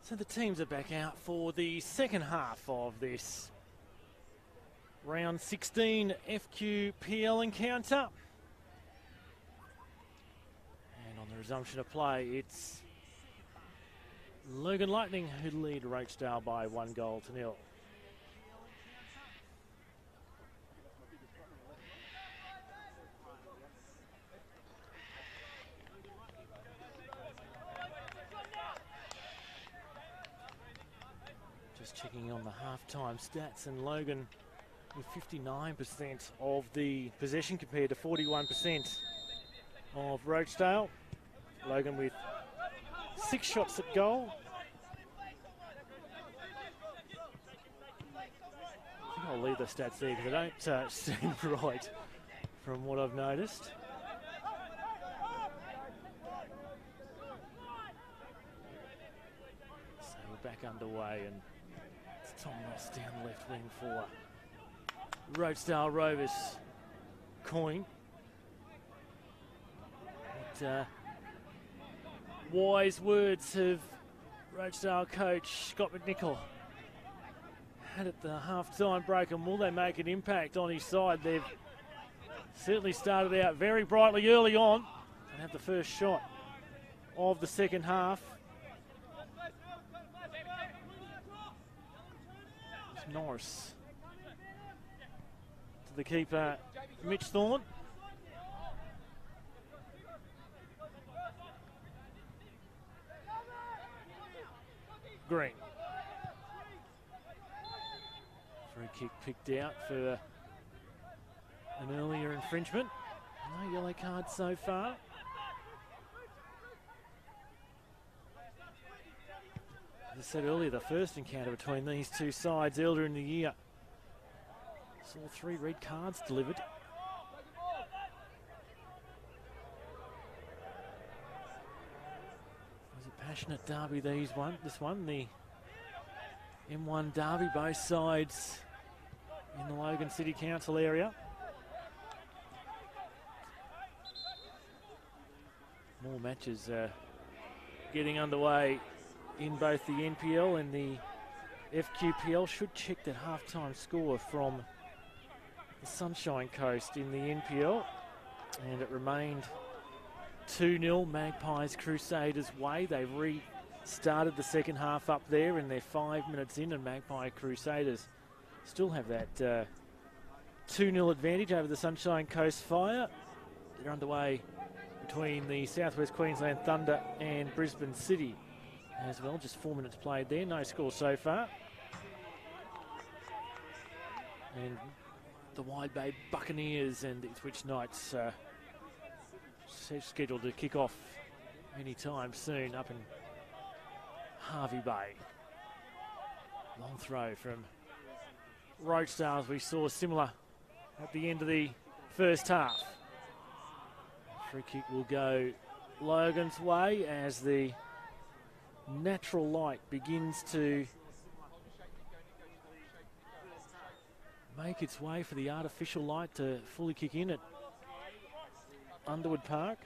So the teams are back out for the second half of this round 16 FQPL encounter. And on the resumption of play, it's Logan Lightning who lead Rochedale by 1-0. Just checking on the half-time stats, and Logan with 59% of the possession compared to 41% of Rochedale. Logan with 6 shots at goal. I think I'll leave the stats there because they don't seem right from what I've noticed. So we're back underway, and it's Tom Ross down the left wing for Rochedale Rovers. Coin. But, wise words of Rochedale coach Scott McNichol had at the half-time break, and will they make an impact on his side? They've certainly started out very brightly early on and have the first shot of the second half. It's Norris to the keeper, Mitch Thorne. Green. Free kick picked out for an earlier infringement. No yellow card so far. As I said earlier, the first encounter between these two sides earlier in the year saw 3 red cards delivered. Passionate derby, this one, the M1 derby, both sides in the Logan City Council area. More matches getting underway in both the NPL and the FQPL. Should check that half-time score from the Sunshine Coast in the NPL, and it remained 2-0 Magpies Crusaders way. They've restarted the second half up there, and they're 5 minutes in, and Magpie Crusaders still have that 2-0 advantage over the Sunshine Coast Fire. They're underway between the Southwest Queensland Thunder and Brisbane City as well. Just 4 minutes played there, no score so far. And the Wide Bay Buccaneers and Ipswich Knights scheduled to kick off any time soon up in Hervey Bay. Long throw from Rochedale, as we saw similar at the end of the first half. Free kick will go Logan's way as the natural light begins to make its way for the artificial light to fully kick in at Underwood Park.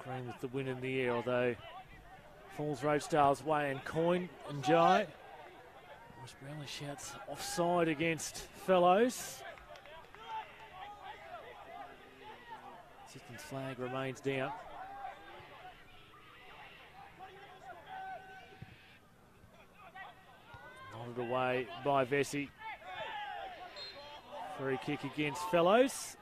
Green with the win in the air, although falls Rochedale's way, and Coyne and Jai. Ross Brownlee shouts offside against Fellows. Assistant's flag remains down. Nodded away by Vesey. Free kick against Fellows.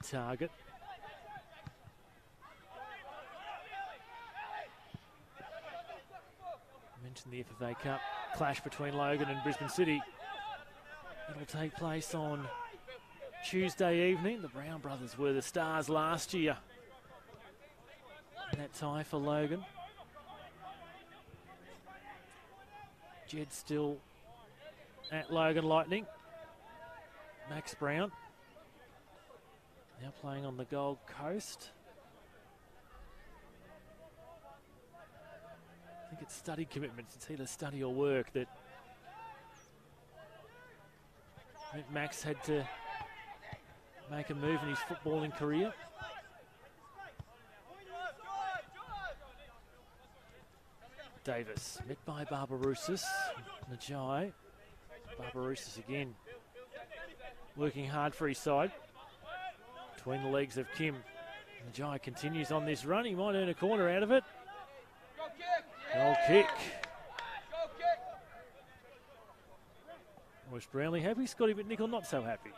Target. I mentioned the FFA Cup clash between Logan and Brisbane City. It'll take place on Tuesday evening. The Brown brothers were the stars last year in that tie for Logan. Jed still at Logan Lightning. Max Brown now playing on the Gold Coast. I think it's study commitments. It's either study or work that I think Max had to make a move in his footballing career. Davis met by Barbarousis. Najai. Barbarousis again working hard for his side. Between the legs of Kim. Najai continues on this run. He might earn a corner out of it. Goal kick. Royce Brownlee happy. Scotty McNichol not so happy.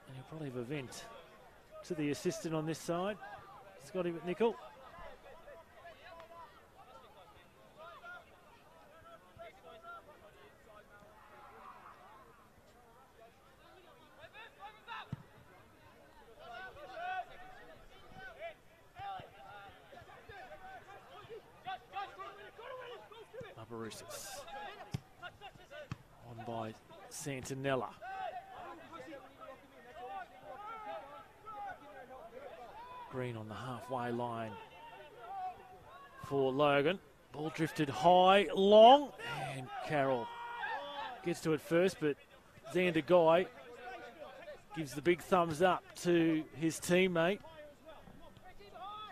And he'll probably have a vent to the assistant on this side, Scotty McNichol. Barbarousis. On by Santinella. Green on the halfway line for Logan. Ball drifted high, long, and Carroll gets to it first, but Xander Guy gives the big thumbs up to his teammate.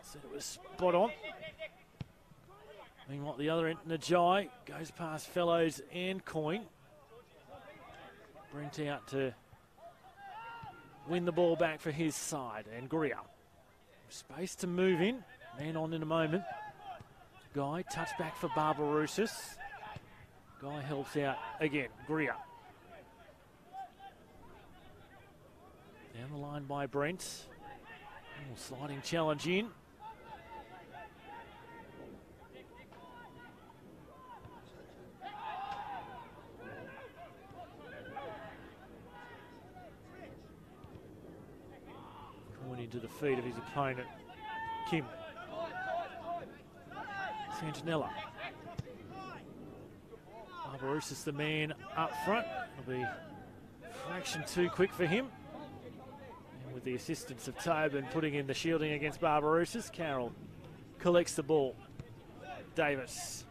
Said it was spot on. Meanwhile, the other end, Najai goes past Fellows and Coyne. Brent out to win the ball back for his side, and Greer. Space to move in. Man on in a moment. Guy, touch back for Barbarousis. Guy helps out again. Greer. Down the line by Brent. Sliding challenge in. Into the feet of his opponent, Kim. Santinella. Barbarousis the man up front. It'll be a fraction too quick for him. And with the assistance of Tobin putting in the shielding against Barbarousis, Carroll collects the ball. Davis.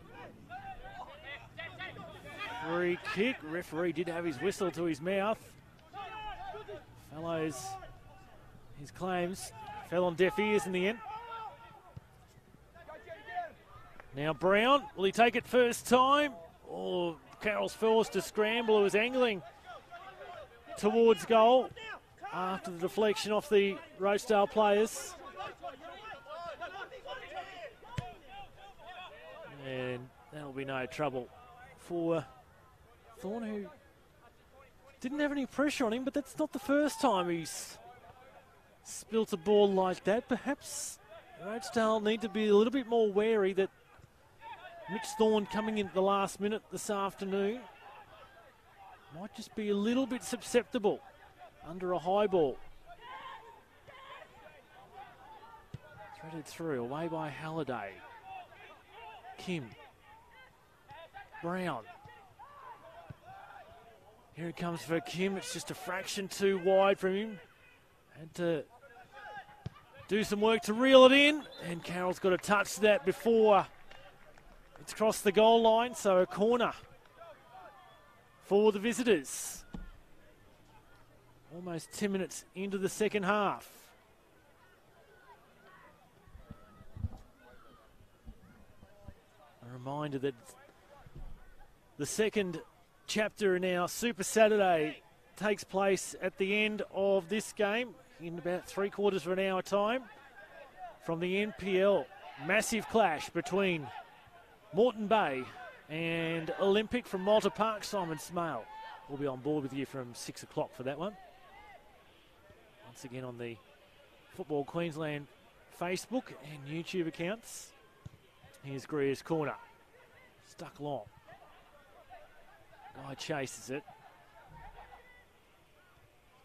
Free kick. Referee did have his whistle to his mouth. Fellows. His claims fell on deaf ears in the end. Now Brown, will he take it first time? Or Carroll's forced to scramble, who was angling towards goal after the deflection off the Rochedale players. And that'll be no trouble for Thorne, who didn't have any pressure on him, but that's not the first time he's spilt a ball like that. Perhaps Rochedale need to be a little bit more wary that Mitch Thorne coming in at the last minute this afternoon might just be a little bit susceptible under a high ball. Threaded through, away by Halliday. Kim. Brown. Here it comes for Kim. It's just a fraction too wide from him. Had to do some work to reel it in, and Carroll's got to touch that before it's crossed the goal line, so a corner for the visitors. Almost 10 minutes into the second half. A reminder that the second chapter in our Super Saturday takes place at the end of this game in about 3/4 of an hour time from the NPL. Massive clash between Moreton Bay and Olympic from Malta Park. Simon Smale will be on board with you from 6 o'clock for that one. Once again on the Football Queensland Facebook and YouTube accounts. Here's Greer's corner. Stuck long. Guy chases it.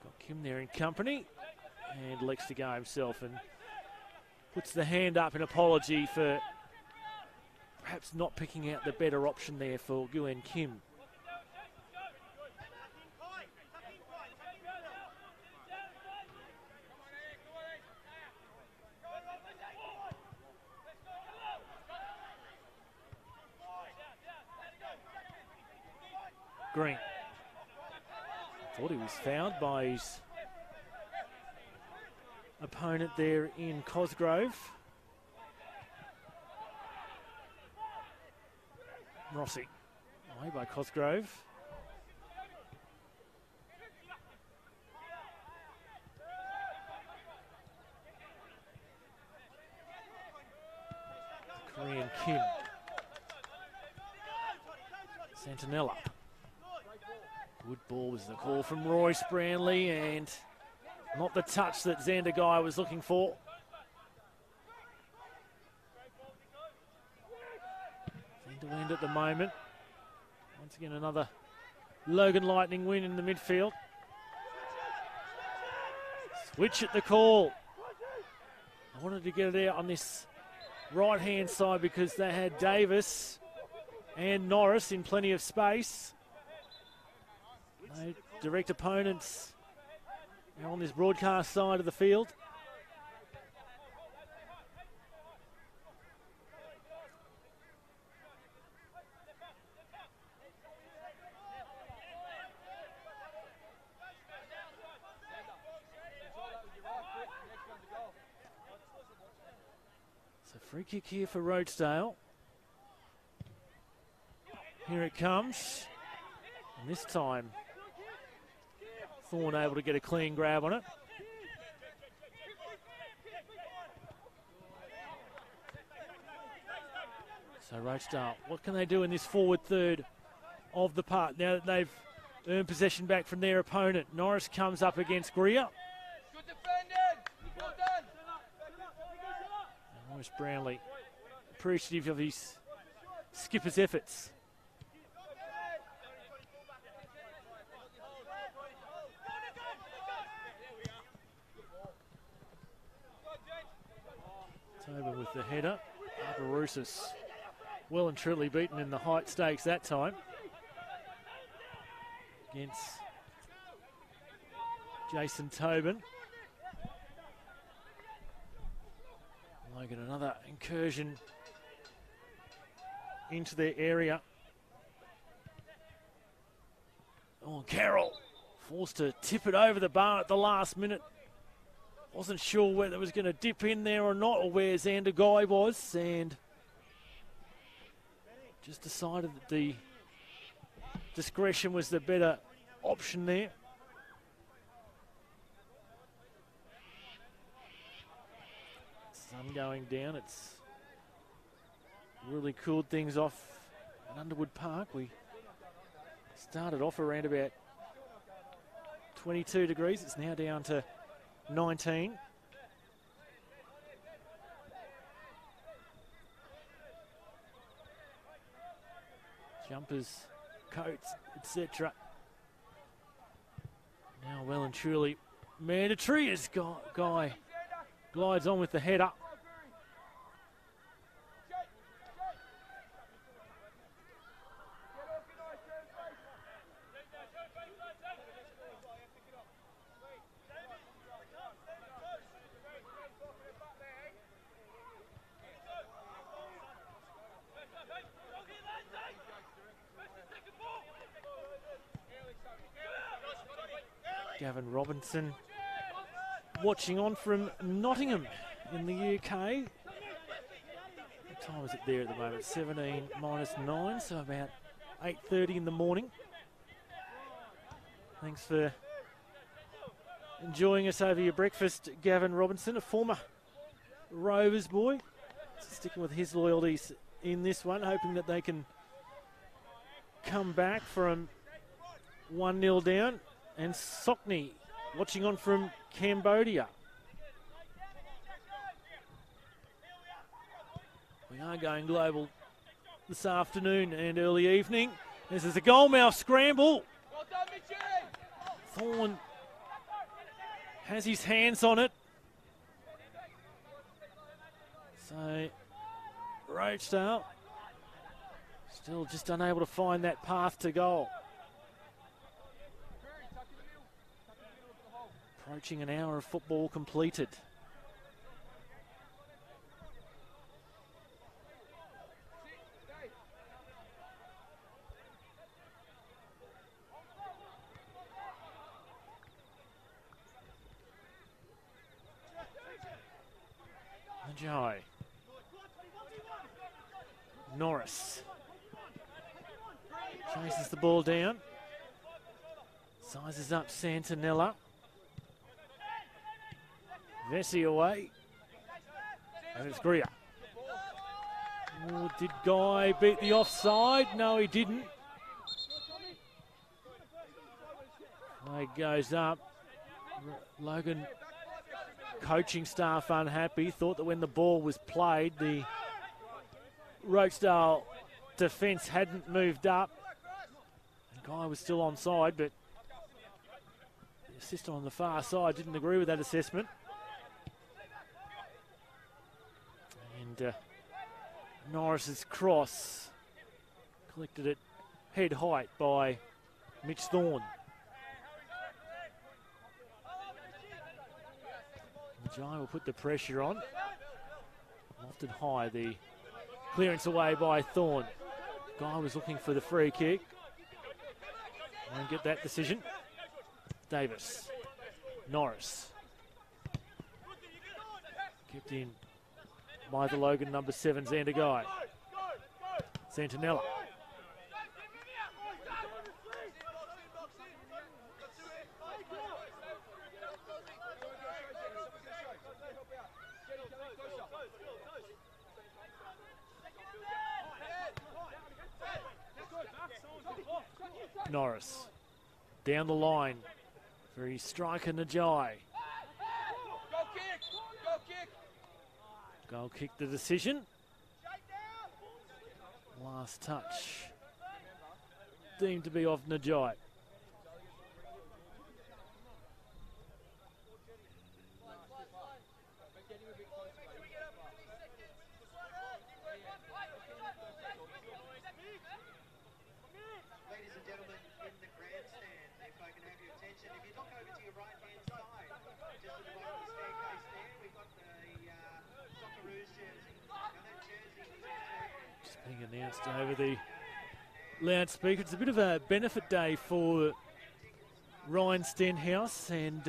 Got Kim there in company. And elects to go himself and puts the hand up in apology for perhaps not picking out the better option there for Guen Kim. Green. Thought he was fouled by his opponent there in Cosgrove. Rossi, away by Cosgrove. Korean Kim. Santinella. Good ball was the call from Royce Brownlee, and not the touch that Xander Guy was looking for. End-to-end at the moment. Once again, another Logan Lightning win in the midfield. Switch at the call. I wanted to get it out on this right-hand side because they had Davis and Norris in plenty of space. No direct opponents now on this broadcast side of the field. So free kick here for Rochedale. Here it comes. And this time Thorne able to get a clean grab on it. So Rochedale, what can they do in this forward third of the part now that they've earned possession back from their opponent? Norris comes up against Greer. Good defending. Well done. Norris Brownlee, appreciative of his skipper's efforts. Tobin with the header. Barbarousis well and truly beaten in the height stakes that time against Jason Tobin. Logan, another incursion into their area. Oh, Carroll forced to tip it over the bar at the last minute. Wasn't sure whether it was going to dip in there or not, or where Xander Guy was, and just decided that the discretion was the better option there. Sun going down, it's really cooled things off at Underwood Park. We started off around about 22 degrees, it's now down to 19. Jumpers, coats, etc. Now well and truly mandatory as Guy glides on with the header. Gavin Robinson watching on from Nottingham in the UK. What time is it there at the moment? 17 minus 9, so about 8:30 in the morning. Thanks for enjoying us over your breakfast, Gavin Robinson, a former Rovers boy. Sticking with his loyalties in this one, hoping that they can come back from 1-0 down. And Sockney watching on from Cambodia. We are going global this afternoon and early evening. This is a goalmouth scramble. Thorne has his hands on it. So Rochedale still just unable to find that path to goal. Approaching an hour of football completed. Ajay. Norris chases the ball down. Sizes up Santinella. Vesey away. And it's Greer. Oh, did Guy beat the offside? No, he didn't. Flag goes up. Logan coaching staff unhappy. Thought that when the ball was played, the Rochedale defence hadn't moved up. And Guy was still onside, but the assistant on the far side didn't agree with that assessment. And Norris's cross collected at head height by Mitch Thorne. Jai will put the pressure on. Often high, the clearance away by Thorne. Guy was looking for the free kick. Won't get that decision. Davis. Norris. Kept in by the Logan number 7, Xander Guy. Santinella. Norris down the line for his striker Najai. Goal kick the decision. Last touch deemed to be off Najai. Announced over the loudspeaker. It's a bit of a benefit day for Ryan Stenhouse, and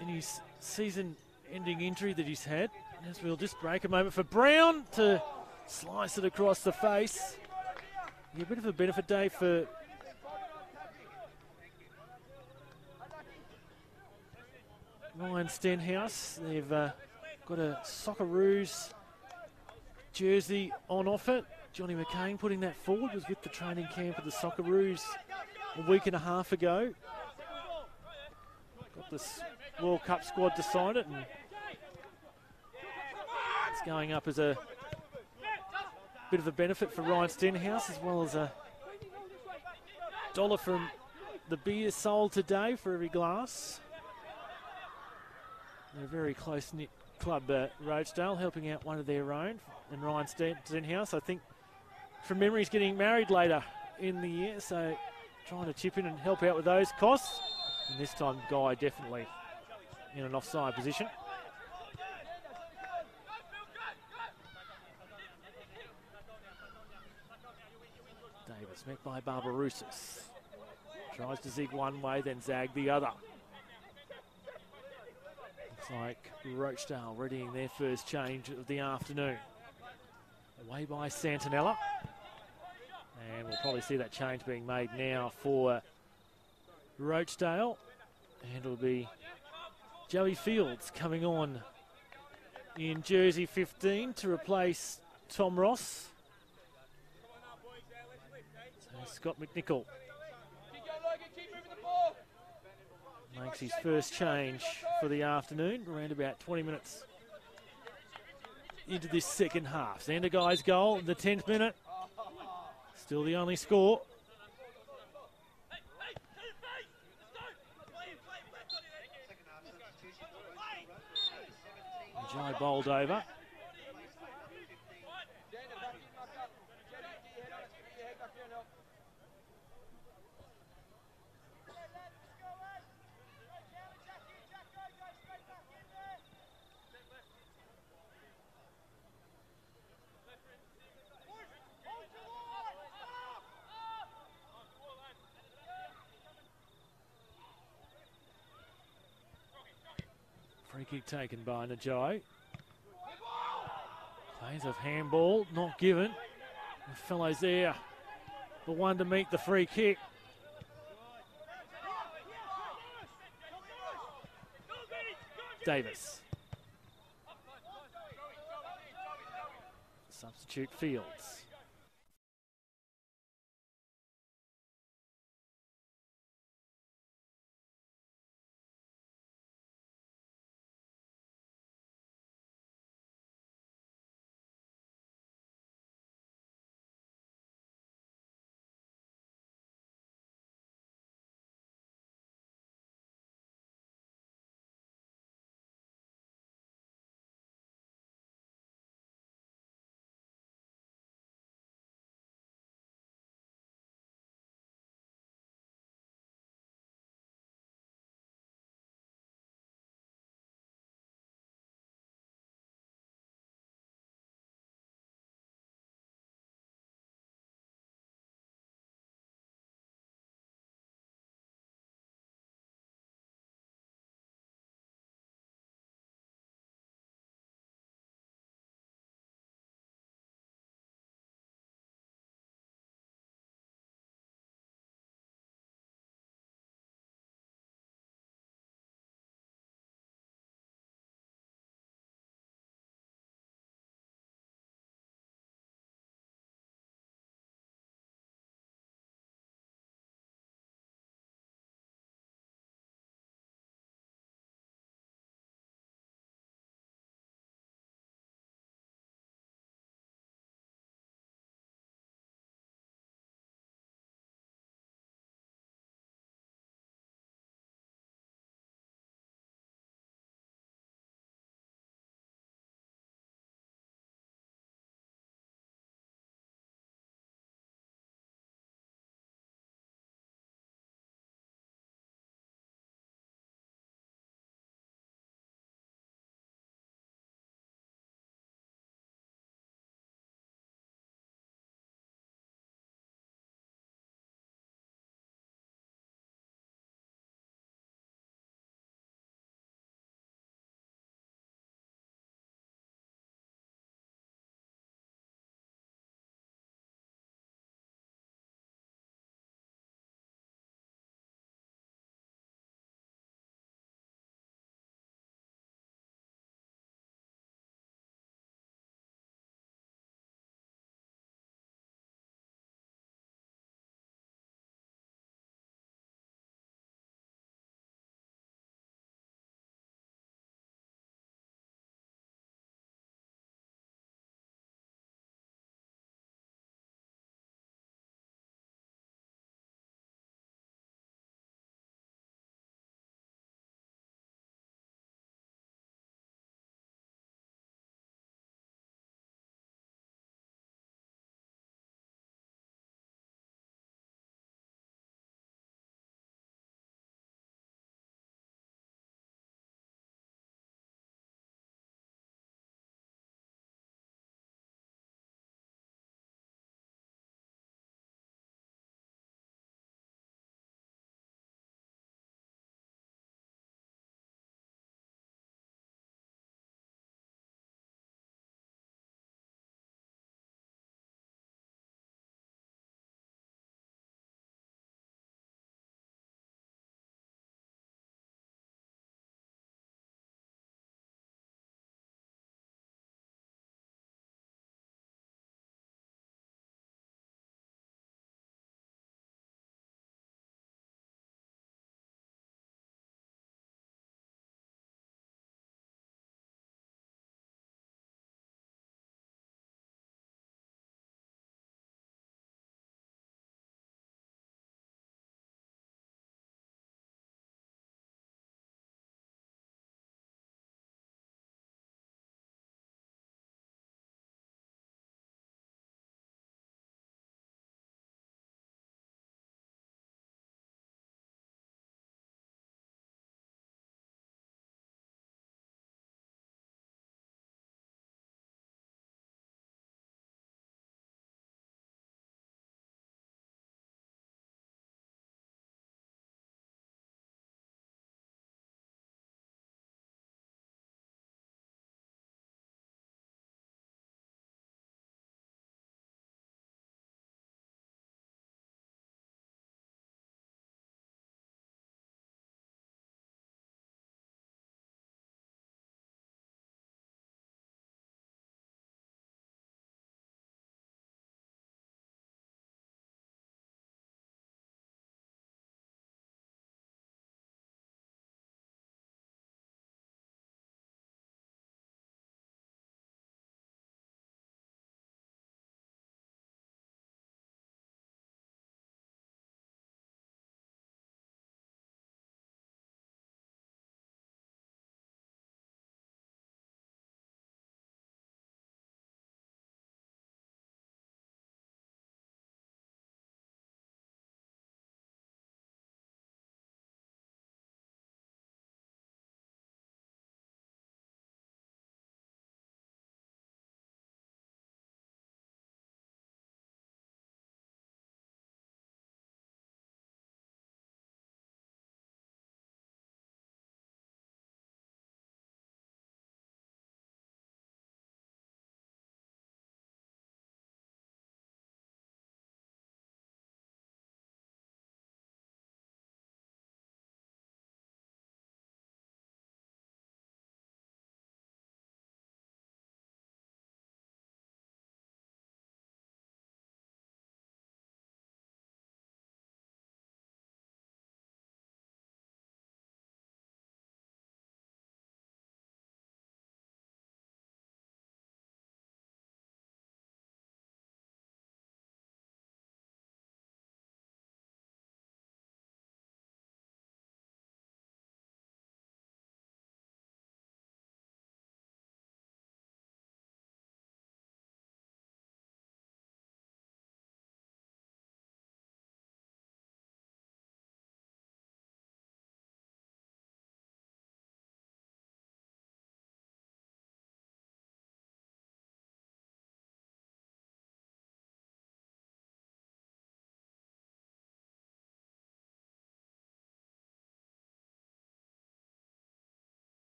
in his season-ending injury that he's had, as we'll just break a moment for Brown to slice it across the face. Yeah, a bit of a benefit day for Ryan Stenhouse. They've got a Socceroos jersey on offer. Johnny McCain putting that forward, was with the training camp of the Socceroos a week and a half ago. Got this World Cup squad to sign it, and it's going up as a bit of a benefit for Ryan Stenhouse, as well as $1 from the beer sold today for every glass. They're a very close-knit club, Rochedale, helping out one of their own. And Ryan Stenhouse, I think, from memory, is getting married later in the year, so trying to chip in and help out with those costs. And this time, Guy definitely in an offside position. Davis met by Barbarousis. Tries to zig one way, then zag the other. Looks like Rochedale readying their first change of the afternoon. Away by Santinella. And we'll probably see that change being made now for Rochedale. And it'll be Joey Fields coming on in jersey 15 to replace Tom Ross. So Scott McNichol Makes his first change for the afternoon, around about 20 minutes into this second half. Zanderguy's goal in the 10th minute. Still the only score. Jai bowled over. Free kick taken by Najai. Plays of handball, not given. The fellow's there, the one to meet the free kick. Davis. Substitute Fields.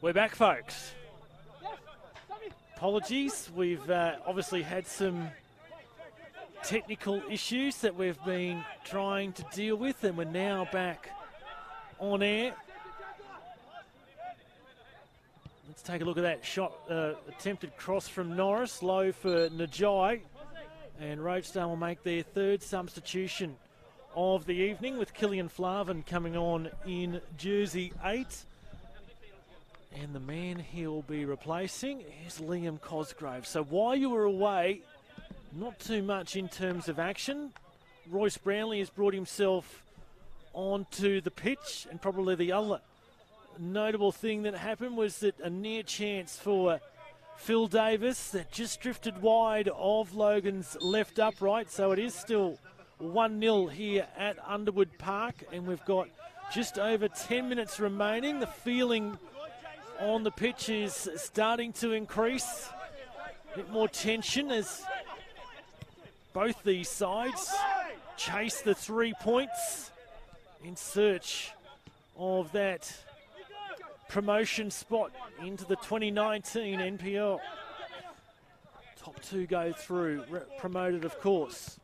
We're back, folks. Apologies, we've obviously had some technical issues that we've been trying to deal with, and we're now back on air. Let's take a look at that shot, attempted cross from Norris, low for Najai, and Rochedale will make their third substitution of the evening with Killian Flavin coming on in jersey 8. And the man he'll be replacing is Liam Cosgrove. So while you were away, not too much in terms of action. Royce Brownlee has brought himself onto the pitch, and probably the other notable thing that happened was that a near chance for Phil Davis that just drifted wide of Logan's left upright. So it is still 1-0 here at Underwood Park, and we've got just over 10 minutes remaining. The feeling on the pitch is starting to increase. A bit more tension as both these sides chase the 3 points in search of that promotion spot into the 2019 NPL. Top 2 go through, promoted of course.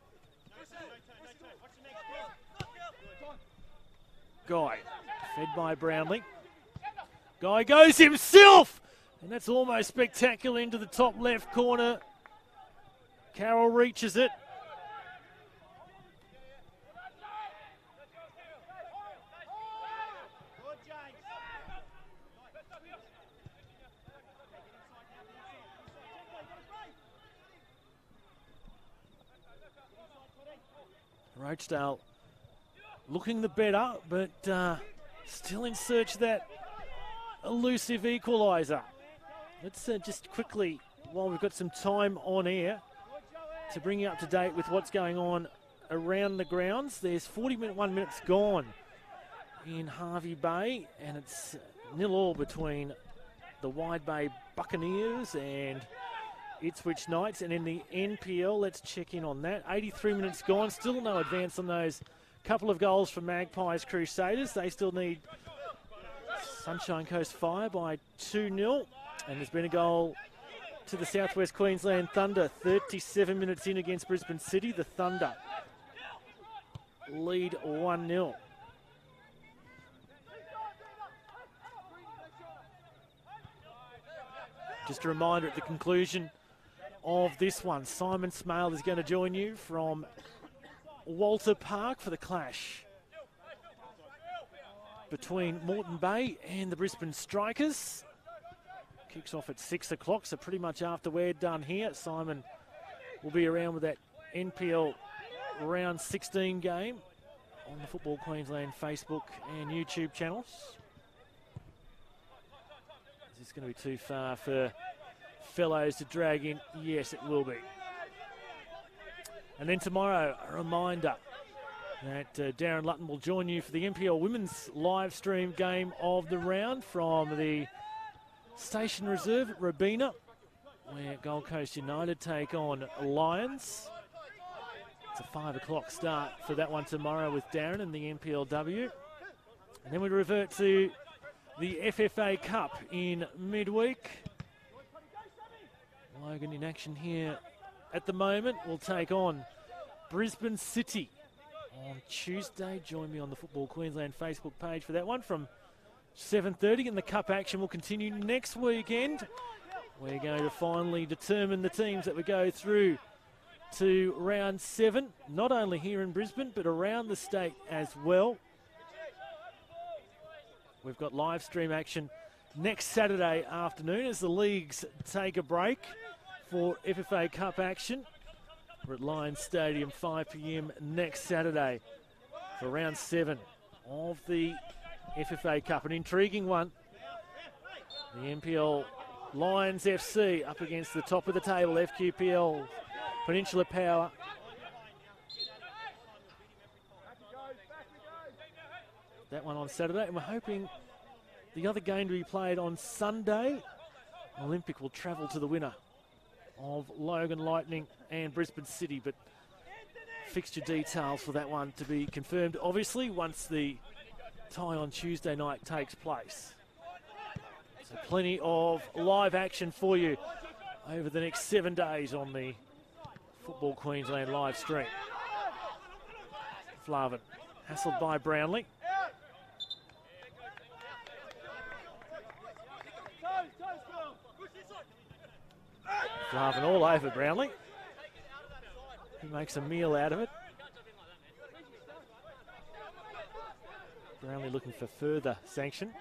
Guy, fed by Brownlee. Guy goes himself, and that's almost spectacular into the top left corner. Carroll reaches it. Rochedale looking the better, but still in search of that elusive equaliser. Let's just quickly, while we've got some time on air, to bring you up to date with what's going on around the grounds. There's 41 minutes gone in Harvey Bay, and it's 0-0 between the Wide Bay Buccaneers and Ipswich Knights. And in the NPL, let's check in on that. 83 minutes gone, still no advance on those couple of goals for Magpies Crusaders. They still need Sunshine Coast Fire by 2-0, and there's been a goal to the Southwest Queensland Thunder 37 minutes in against Brisbane City. The Thunder lead 1-0. Just a reminder at the conclusion of this one, Simon Smale is going to join you from Walter Park for the clash between Moreton Bay and the Brisbane Strikers. Kicks off at 6 o'clock, so pretty much after we're done here, Simon will be around with that NPL round 16 game on the Football Queensland Facebook and YouTube channels. Is this going to be too far for fellows to drag in? Yes, it will be. And then tomorrow, a reminder that Darren Lutton will join you for the NPL Women's live stream game of the round from the Station Reserve at Robina, where Gold Coast United take on Lions. It's a 5 o'clock start for that one tomorrow with Darren and the NPLW. And then we revert to the FFA Cup in midweek. Logan in action here at the moment will take on Brisbane City on Tuesday. Join me on the Football Queensland Facebook page for that one from 7:30, and the Cup action will continue next weekend. We're going to finally determine the teams that we go through to round 7, not only here in Brisbane but around the state as well. We've got live stream action next Saturday afternoon as the leagues take a break for FFA Cup action. We're at Lions Stadium, 5 p.m. next Saturday for round 7 of the FFA Cup. An intriguing one. The NPL Lions FC up against the top of the table, FQPL Peninsula Power. That one on Saturday, and we're hoping the other game to be played on Sunday, Olympic will travel to the winner of Logan Lightning and Brisbane City, but fixture details for that one to be confirmed, obviously, once the tie on Tuesday night takes place. So So plenty of live action for you over the next 7 days on the Football Queensland live stream. Flavin hassled by Brownlee. Flavin all over Brownlee. He makes a meal out of it. Brownlee looking for further sanction.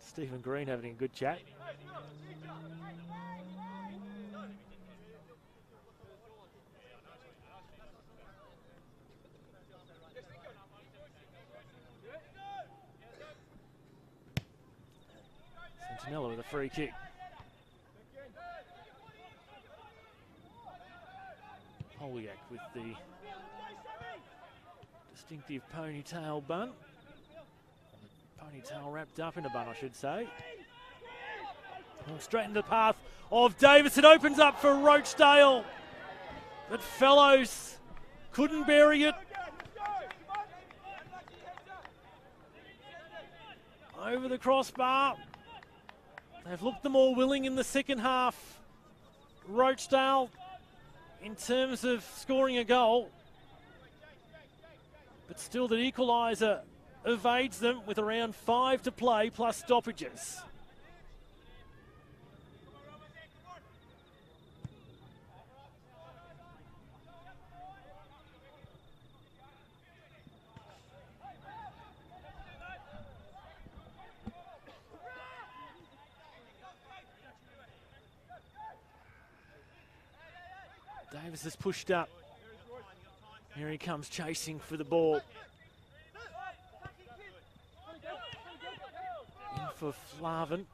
Stephen Green having a good chat. Sentinella with a free kick. Polyak with the distinctive ponytail bun. Ponytail wrapped up in a bun, I should say. Straight into the path of Davis. It opens up for Rochedale. But Fellows couldn't bury it. Over the crossbar. They've looked the more willing in the second half. Rochedale in terms of scoring a goal. But still the equaliser evades them with around 5 to play plus stoppages. Davis is pushed up. Here he comes chasing for the ball. In for Flavin.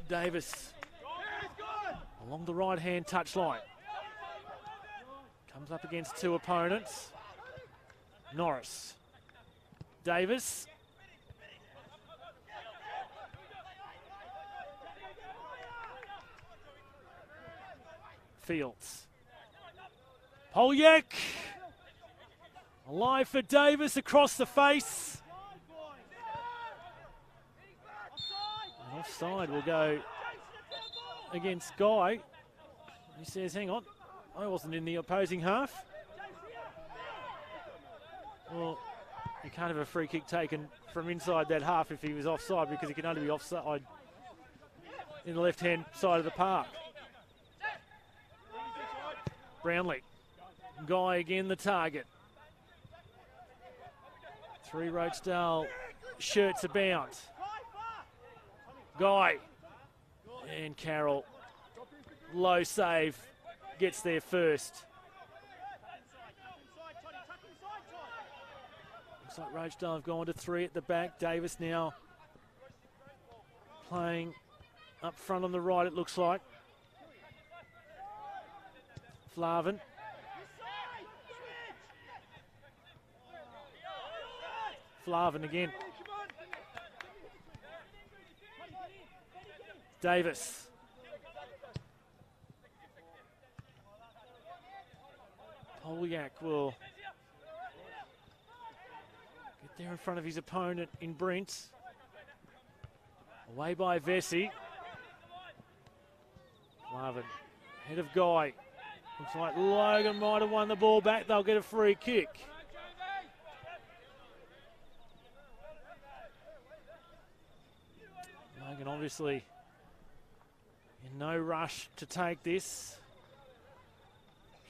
Davis along the right-hand touchline. Comes up against 2 opponents. Norris. Davis. Fields. Polyak. Alive for Davis across the face. And offside will go against Guy. He says, hang on, I wasn't in the opposing half. Well, you can't have a free kick taken from inside that half if he was offside, because he can only be offside in the left-hand side of the park. Brownlee. Guy again the target. 3 Rochedale shirts about. Guy. And Carroll. Low save. Gets there first. Looks like Rochedale have gone to 3 at the back. Davis now playing up front on the right, it looks like. Flavin. Flavin again. Davis. Polyak will get there in front of his opponent in Brent. Away by Vesey. Flavin. Head of Guy. Looks like Logan might have won the ball back. They'll get a free kick. Logan obviously in no rush to take this.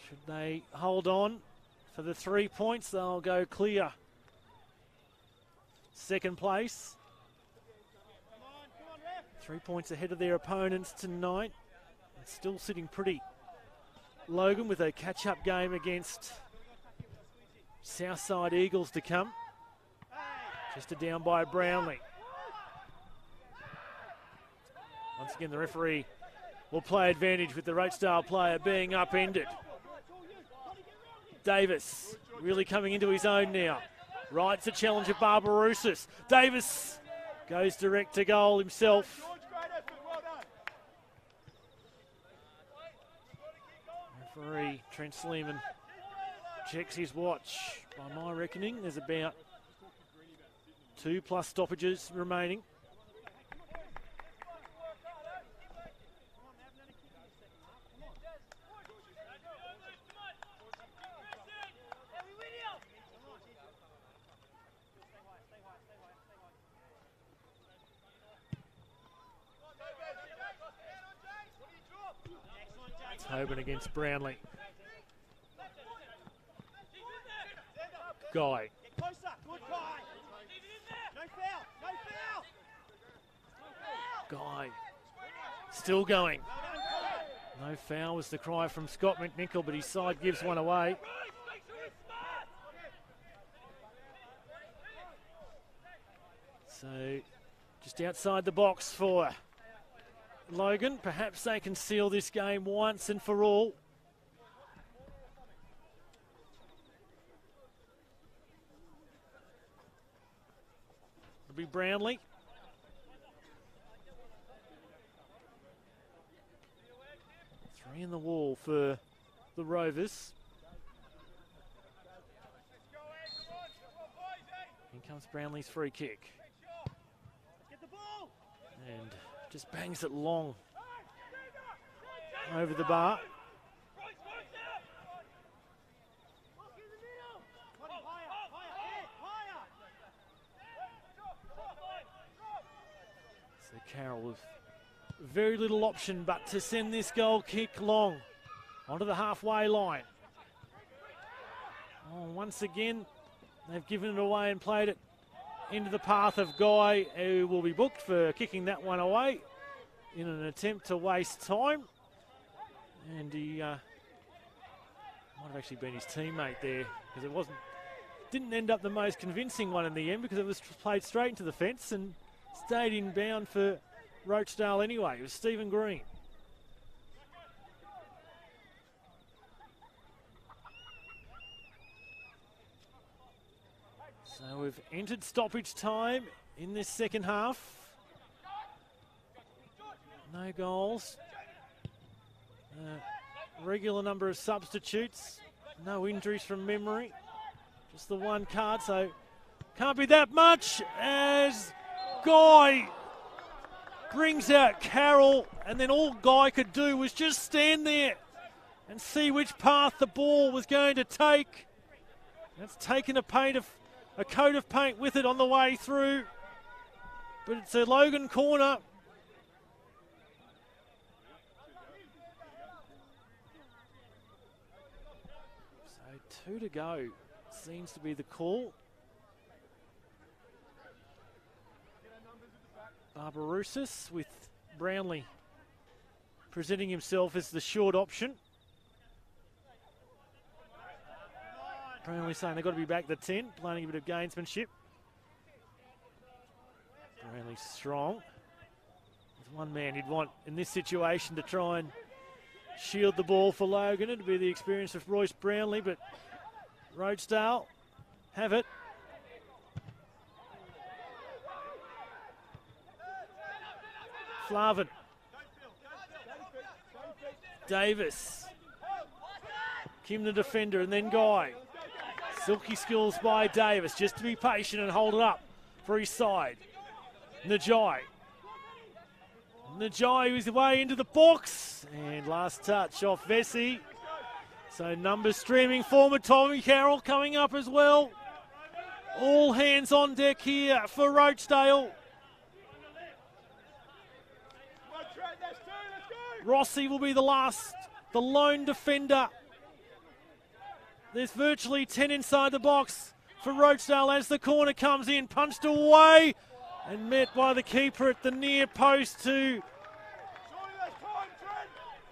Should they hold on for the 3 points, they'll go clear. Second place. 3 points ahead of their opponents tonight. And still sitting pretty. Logan with a catch-up game against Southside Eagles to come. Just a down by Brownlee. Once again, the referee will play advantage with the Rochedale player being upended. Davis really coming into his own now. Rides the challenge of Barbarousis. Davis goes direct to goal himself. Referee Trent Sleeman checks his watch. By my reckoning, there's about 2 plus stoppages remaining. It's Hoban against Brownlee. Guy. Get closer. Good guy. No foul. No foul. Guy. Still going. No foul was the cry from Scott McNichol, but his side gives one away. So, just outside the box for Logan. Perhaps they can seal this game once and for all. It'll be Brownlee. Three in the wall for the Rovers. Here comes Brownlee's free kick. Get the ball. And just bangs it long over the bar. So Carroll with very little option but to send this goal kick long onto the halfway line. Oh, once again, they've given it away and played it into the path of Guy, who will be booked for kicking that one away in an attempt to waste time. And he might have actually been his teammate there, because it didn't end up the most convincing one in the end, because it was played straight into the fence and stayed inbound for Rochedale anyway. It was Stephen Green. So we've entered stoppage time in this second half. No goals. Regular number of substitutes. No injuries from memory. Just the one card, so can't be that much as Guy brings out Carroll, and then all Guy could do was just stand there and see which path the ball was going to take. That's taken a coat of paint with it on the way through. But it's a Logan corner. So 2 to go seems to be the call. Barbarousis with Brownlee presenting himself as the short option. Brownlee saying they've got to be back to 10, playing a bit of gamesmanship. Brownlee strong. There's one man he'd want in this situation to try and shield the ball for Logan. It'd be the experience of Royce Brownlee, but Rochedale have it. Flavin. Davis. Kim the defender, and then Guy. Silky skills by Davis, just to be patient and hold it up for his side. Najai. Najai was way into the box, and last touch off Vesey. So numbers streaming forward. Tommy Carroll coming up as well. All hands on deck here for Rochedale. Rossi will be the lone defender. There's virtually 10 inside the box for Rochedale as the corner comes in, punched away and met by the keeper at the near post, who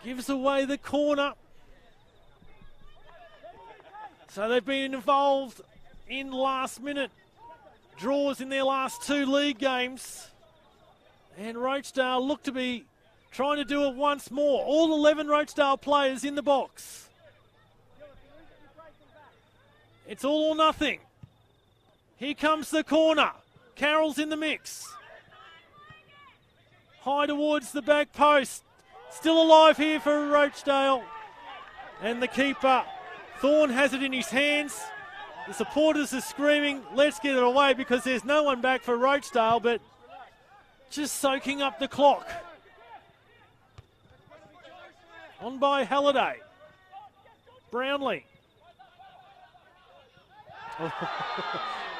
gives away the corner. So they've been involved in last minute draws in their last 2 league games, and Rochedale look to be trying to do it once more. All 11 Rochedale players in the box. It's all or nothing. Here comes the corner. Carroll's in the mix. High towards the back post. Still alive here for Rochedale. And the keeper, Thorne, has it in his hands. The supporters are screaming, let's get it away, because there's no one back for Rochedale, but just soaking up the clock. On by Halliday. Brownlee.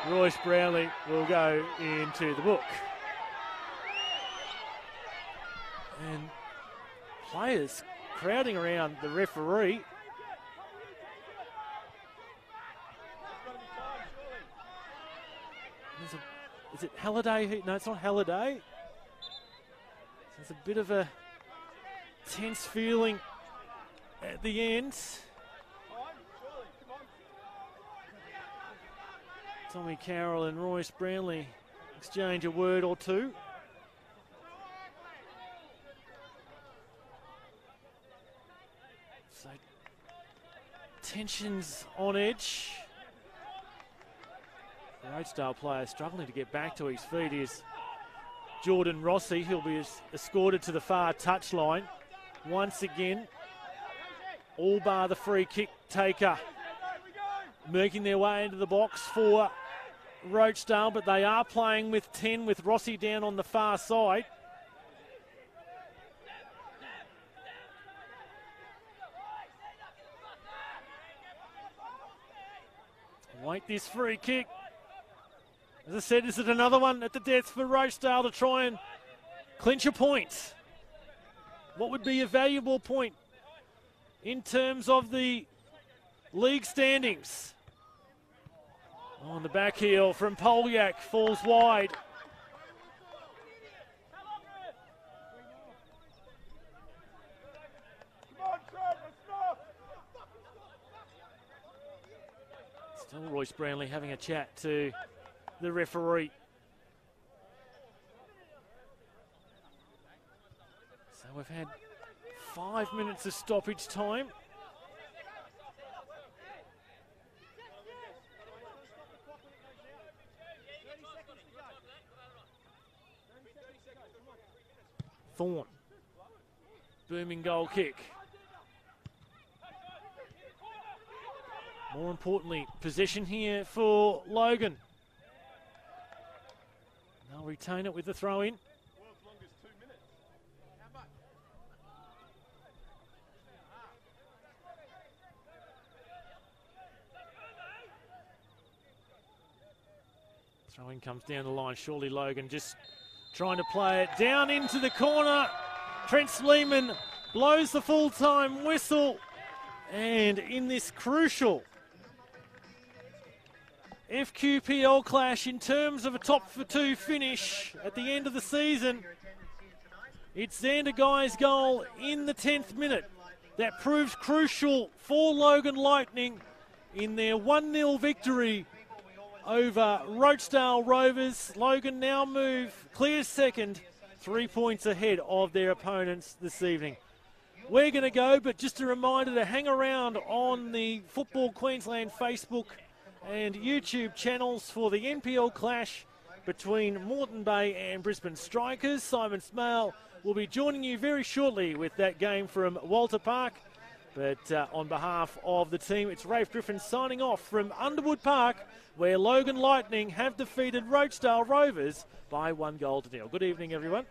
Royce Brownlee will go into the book. And players crowding around the referee. Is it Halliday? No, it's not Halliday. There's a bit of a tense feeling at the end. Tommy Carroll and Royce Brownlee exchange a word or two. So tensions on edge. The Rochedale player struggling to get back to his feet is Jordan Rossi. He'll be escorted to the far touchline. Once again, all bar the free kick taker making their way into the box for Rochedale, but they are playing with 10 with Rossi down on the far side. Wait this free kick. As I said, is it another one at the death for Rochedale to try and clinch a point? What would be a valuable point in terms of the league standings? On the back heel from Polyak, falls wide. Still Royce Brownlee having a chat to the referee. So we've had 5 minutes of stoppage time. Thorne. Booming goal kick. More importantly, possession here for Logan. They'll retain it with the throw in. Throw in comes down the line. Surely Logan just trying to play it down into the corner. Trent Sleeman blows the full-time whistle. And in this crucial FQPL clash in terms of a top for two finish at the end of the season, it's Xander Guy's goal in the 10th minute that proves crucial for Logan Lightning in their 1-0 victory over Rochedale Rovers. Logan now move clear second, 3 points ahead of their opponents this evening. We're going to go, but just a reminder to hang around on the Football Queensland Facebook and YouTube channels for the NPL clash between Moreton Bay and Brisbane Strikers. Simon Smale will be joining you very shortly with that game from Walter Park. But on behalf of the team, it's Rafe Griffin signing off from Underwood Park, where Logan Lightning have defeated Rochedale Rovers by 1-0. Good evening, everyone.